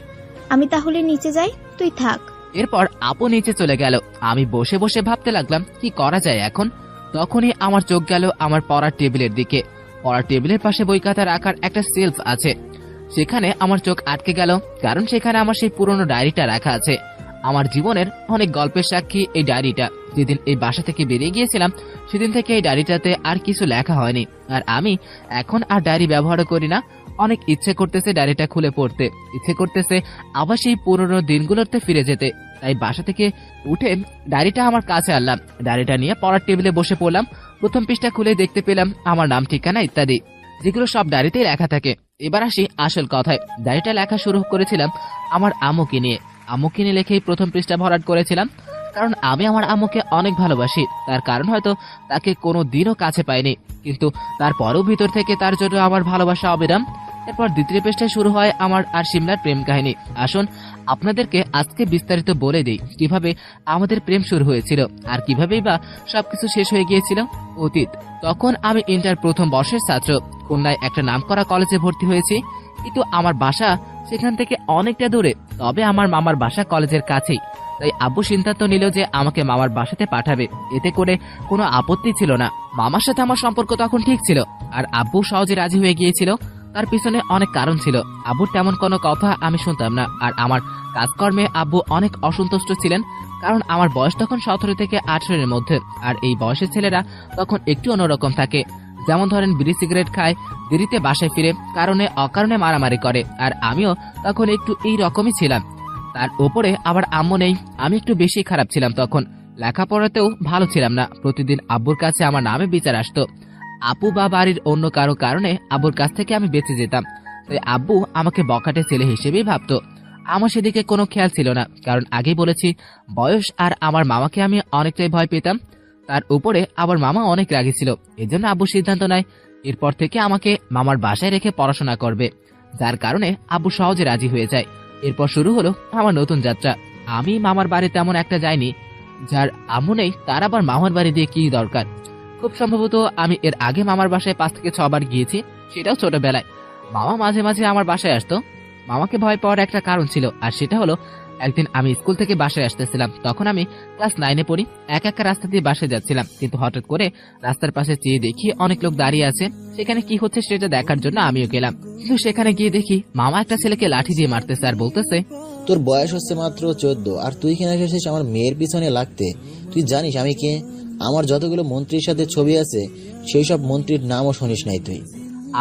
আমি তাহলে নিচে যাই, তুই থাক। এরপর আপু নিচে চলে গেল। আমি বসে বসে ভাবতে লাগলাম কি করা যায় এখন। তখনই আমার চোখ গেল আমার পড়ার টেবিলের দিকে। পড়ার টেবিলের পাশে বই খাতা রাখার একটা সেলফ আছে, সেখানে আমার চোখ আটকে গেল, কারণ সেখানে আমার সেই পুরনো ডায়েরিটা রাখা আছে। আমার জীবনের অনেক গল্পের সাক্ষী এই ডায়েরিটা। যেদিন এই বাসা থেকে বেরিয়ে গিয়েছিলাম সেদিন থেকে এই ডায়েরিটাতে আর কিছু লেখা হয়নি, আর আমি এখন আর ডায়েরি ব্যবহার করি না। অনেক ইচ্ছে করতেছে ডায়েরিটা খুলে পড়তে, ইচ্ছে করতেছে আবার সেই পুরনো দিনগুলোতে ফিরে যেতে। তাই বাসা থেকে উঠে ডায়েরিটা আমার কাছে আনলাম, ডায়েরিটা নিয়ে পড়ার টেবিলে বসে পড়লাম। প্রথম পৃষ্ঠা খুলে দেখতে পেলাম আমার নাম, ঠিকানা ইত্যাদি, যেগুলো সব ডায়েরিতেই লেখা থাকে। এবার আসি আসল কথায়। ডায়েরিটা লেখা শুরু করেছিলাম আমার আম্মুকে নিয়ে। আম্মুকে নিয়ে লিখেই প্রথম পৃষ্ঠা ভরাট করেছিলাম, কারণ আমি আমার আম্মুকে অনেক ভালোবাসি। তার কারণ হয়তো তাকে কোনো দিনও কাছে পাইনি, কিন্তু তারপরেও ভিতর থেকে তার জন্য আমার ভালোবাসা অবিরাম। এরপর দ্বিতীয় পৃষ্ঠায় শুরু হয় আমার আর শিমলার প্রেম কাহিনী। আসুন আপনাদেরকে আজকে বিস্তারিত বলে দিই কিভাবে আমাদের প্রেম শুরু হয়েছিল আর কিভাবেই বা সবকিছু শেষ হয়ে গিয়েছিল। অতীত, তখন আমি ইন্টার প্রথম বর্ষের ছাত্র। খুলনায় একটা নামকরা কলেজে ভর্তি হয়েছি, কিন্তু আমার বাসা সেখান থেকে অনেকটা দূরে। তবে আমার মামার বাসা কলেজের কাছেই, তাই আব্বু সিদ্ধান্ত নিল যে আমাকে মামার বাসাতে পাঠাবে। এতে করে কোনো আপত্তি ছিল না। মামার সাথে আমার সম্পর্ক তখন ঠিক ছিল, আর আব্বু সহজে রাজি হয়ে গিয়েছিল। তার পিছনে অনেক কারণ ছিল। আব্বুর তেমন কোনো কথা আমি শুনতাম না, আর আমার কাজকর্মে আব্বু অনেক অসন্তুষ্ট ছিলেন, কারণ আমার বয়স তখন 17 থেকে 18 মধ্যে। আর এই বয়সের ছেলেরা তখন একটু অন্যরকম থাকে, যেমন ধরেন বিড়ি সিগারেট খায়, দেরিতে বাসায় ফিরে, কারণে অকারণে মারামারি করে। আর আমিও তখন একটু এই রকমই ছিলাম। তার উপরে আবার আম্মু নেই, আমি একটু বেশি খারাপ ছিলাম তখন। লেখাপড়াতেও ভালো ছিলাম না। প্রতিদিন আব্বুর কাছে আমার নামে বিচার আসতো। আপু বা বাড়ির অন্য কারো কারণে আব্বুর কাছ থেকে আমি বেঁচে যেতাম, তাই আব্বু আমাকে বখাটে ছেলে হিসেবেই ভাবতো। আমার সেদিকে কোনো খেয়াল ছিল না, কারণ আগেই বলেছি বয়স আর আমার মামাকে আমি অনেকটাই ভয় পেতাম। তার উপরে আবার মামা অনেক রাগী ছিল। এজন্য আব্বু সিদ্ধান্ত নেয় এরপর থেকে আমাকে মামার বাসায় রেখে পড়াশোনা করবে, যার কারণে আব্বু সহজে রাজি হয়ে যায়। এরপর শুরু হলো আমার নতুন যাত্রা। আমি মামার বাড়ি তেমন একটা যাইনি, যার আম্মু নেই তার আবার মামার বাড়ি দিয়ে কি দরকার। খুব সম্ভবত আমি এর আগে মামার বাসায় 5 থেকে 6 বার গিয়েছি, সেটাও ছোটবেলায়। মামা মাঝে মাঝে আমার বাসায় আসতো। মামাকে ভয় পাওয়ার একটা কারণ ছিল, আর সেটা হলো একদিন আমি স্কুল থেকে বাসায় আসতেছিলাম। তখন আমি ক্লাস 9-এ পড়ি। একা রাস্তা দিয়ে বাসায় যাচ্ছিলাম, কিন্তু হঠাৎ করে রাস্তার পাশে চেয়ে দেখি অনেক লোক দাঁড়িয়ে আছে। সেখানে কি হচ্ছে সেটা দেখার জন্য আমিও গেলাম, কিন্তু সেখানে গিয়ে দেখি মামা একটা ছেলেকে লাঠি দিয়ে মারতেছে আর বলতেছে, তোর বয়স হচ্ছে মাত্র 14 আর তুই কিনা এসেছিস আমার মেয়ের পিছনে লাগতে। তুই জানিস আমি কে? আমার যতগুলো মন্ত্রীর সাথে ছবি আছে সেই সব মন্ত্রীর নামও শুনিস নাই তুই।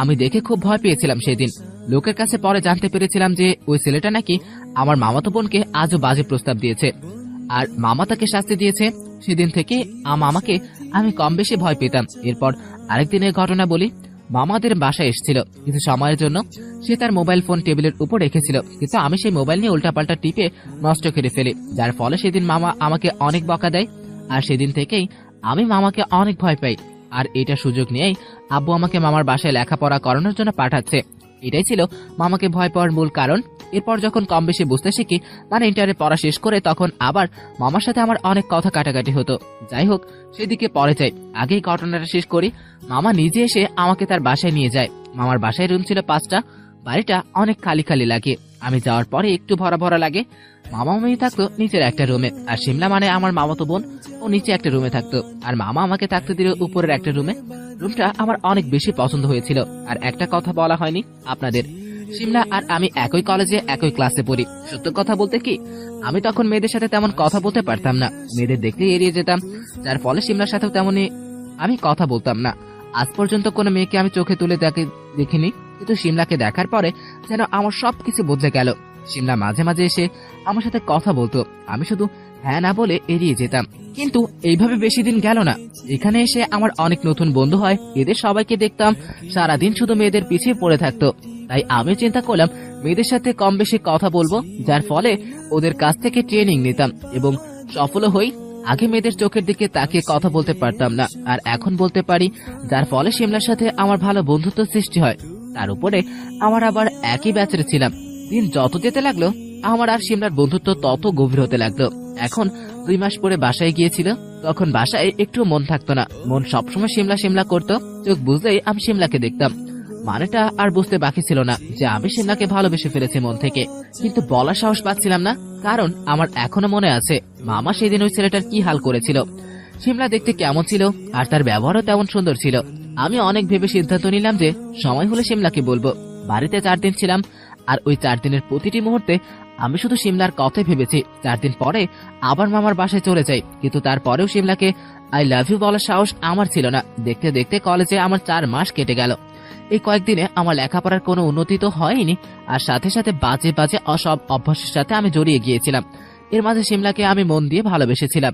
আমি দেখে খুব ভয় পেয়েছিলাম সেদিন। লোকের কাছে পরে জানতে পেরেছিলাম যে ওই ছেলেটা নাকি আমার মামাতো বোনকে আজও বাজে প্রস্তাব দিয়েছে, আর মামা তাকে শাস্তি দিয়েছে। সেদিন থেকে মামাকে আমি কম বেশি ভয় পেতাম। এরপর আরেকদিনের ঘটনা বলি। মামাদের বাসায় এসেছিল কিছু সময়ের জন্য। সে তার মোবাইল ফোন টেবিলের উপর রেখেছিল, কিন্তু আমি সেই মোবাইল নিয়ে উল্টাপাল্টা টিপে নষ্ট করে ফেলি, যার ফলে সেদিন মামা আমাকে অনেক বকা দেয়। আর সেদিন থেকেই আমি মামাকে অনেক ভয় পাই। আর এটা সুযোগ নিয়েই আব্বু আমাকে মামার বাসায় লেখাপড়া করানোর জন্য পাঠাচ্ছে। এটাই ছিল মামাকে ভয় পাওয়ার মূল কারণ। এরপর যখন কম বেশি বুঝতে শিখি, মানে ইন্টারে পড়া শেষ করে, তখন আবার মামার সাথে আমার অনেক কথা কাটাকাটি হতো। যাই হোক, সেদিকে পরে যাই। আগেই ঘটনাটা শেষ করি। মামা নিজে এসে আমাকে তার বাসায় নিয়ে যায়। মামার বাসায় রুম ছিল 5টা। বাড়িটা অনেক খালি খালি লাগে। আমি যাওয়ার পরে একটু ভরা ভরা লাগে। মামা মামি থাকতো নিচের একটা রুমে, আর শিমলা মানে আমার মামাতো বোন, ও নিচে একটা রুমে থাকতো। আর মামা আমাকে থাকতে দিল উপরের একটা রুমে। রুমটা আমার অনেক বেশি পছন্দ হয়েছিল। আর একটা কথা বলা হয়নি আপনাদের, শিমলা আর আমি একই কলেজে একই ক্লাসে পড়ি। সত্য কথা বলতে কি, আমি তখন মেয়েদের সাথে তেমন কথা বলতে পারতাম না, মেয়েদের দেখলেই এড়িয়ে যেতাম, যার ফলে শিমলার সাথেও তেমনই আমি কথা বলতাম না। আজ পর্যন্ত কোনো মেয়েকে আমি চোখে তুলে দেখিনি, কিন্তু শিমলাকে দেখার পরে যেন আমার সবকিছু বদলে গেল। শিমলা মাঝে মাঝে এসে আমার সাথে কথা বলতো, আমি শুধু হ্যাঁ না বলে এড়িয়ে যেতাম। কিন্তু এইভাবে বেশি দিন গেল না। এখানে এসে আমার অনেক নতুন বন্ধু হয়। এদের সবাইকে দেখতাম সারাদিন শুধু মেয়েদের পিছিয়ে পড়ে থাকতো। তাই আমি চিন্তা করলাম মেয়েদের সাথে কম বেশি কথা বলবো, যার ফলে ওদের কাছ থেকে ট্রেনিং নিতাম এবং সফল হই। আগে মেয়েদের চোখের দিকে তাকিয়ে কথা বলতে পারতাম না, আর এখন বলতে পারি, যার ফলে শিমলার সাথে আমার ভালো বন্ধুত্ব সৃষ্টি হয়। তার উপরে আমার আবার একই ব্যাচের ছিলাম। দিন যত যেতে লাগলো আমার আর শিমলার বন্ধুত্ব তত গভীর হতে লাগলো। এখন 2 মাস পরে বাসায় গিয়েছিল, তখন বাসায় একটু মন থাকতো না, মন সবসময় শিমলা শিমলা করতো। চোখ বুঝলেই আমি শিমলাকে দেখতাম। মানেটা আর বুঝতে বাকি ছিল না যে আমি শিমলাকে ভালোবেসে ফেলেছি মন থেকে, কিন্তু বলার সাহস পাচ্ছিলাম না, কারণ আমার এখনো মনে আছে মামা সেদিন ওই ছেলেটার কি হাল করেছিল। শিমলা দেখতে কেমন ছিল আর তার ব্যবহারও তেমন সুন্দর ছিল। আমি অনেক ভেবে সিদ্ধান্ত নিলাম যে সময় হলে শিমলাকে বলবো। বাড়িতে 4 দিন ছিলাম, আর ওই 4 দিনের প্রতিটি মুহূর্তে আমি শুধু শিমলার কথাই ভেবেছি। 4 দিন পরে আবার মামার বাসায় চলে যাই, কিন্তু তারপরেও শিমলাকে আই লাভ ইউ বলার সাহস আমার ছিল না। দেখতে দেখতে কলেজে আমার 4 মাস কেটে গেল। এই কয়েকদিনে আমার লেখাপড়ার কোনো উন্নতি তো হয়নি, আর সাথে সাথে বাজে বাজে অসব অভ্যাসের সাথে আমি জড়িয়ে গিয়েছিলাম। এর মাঝে শিমলাকে আমি মন দিয়ে ভালোবেসেছিলাম।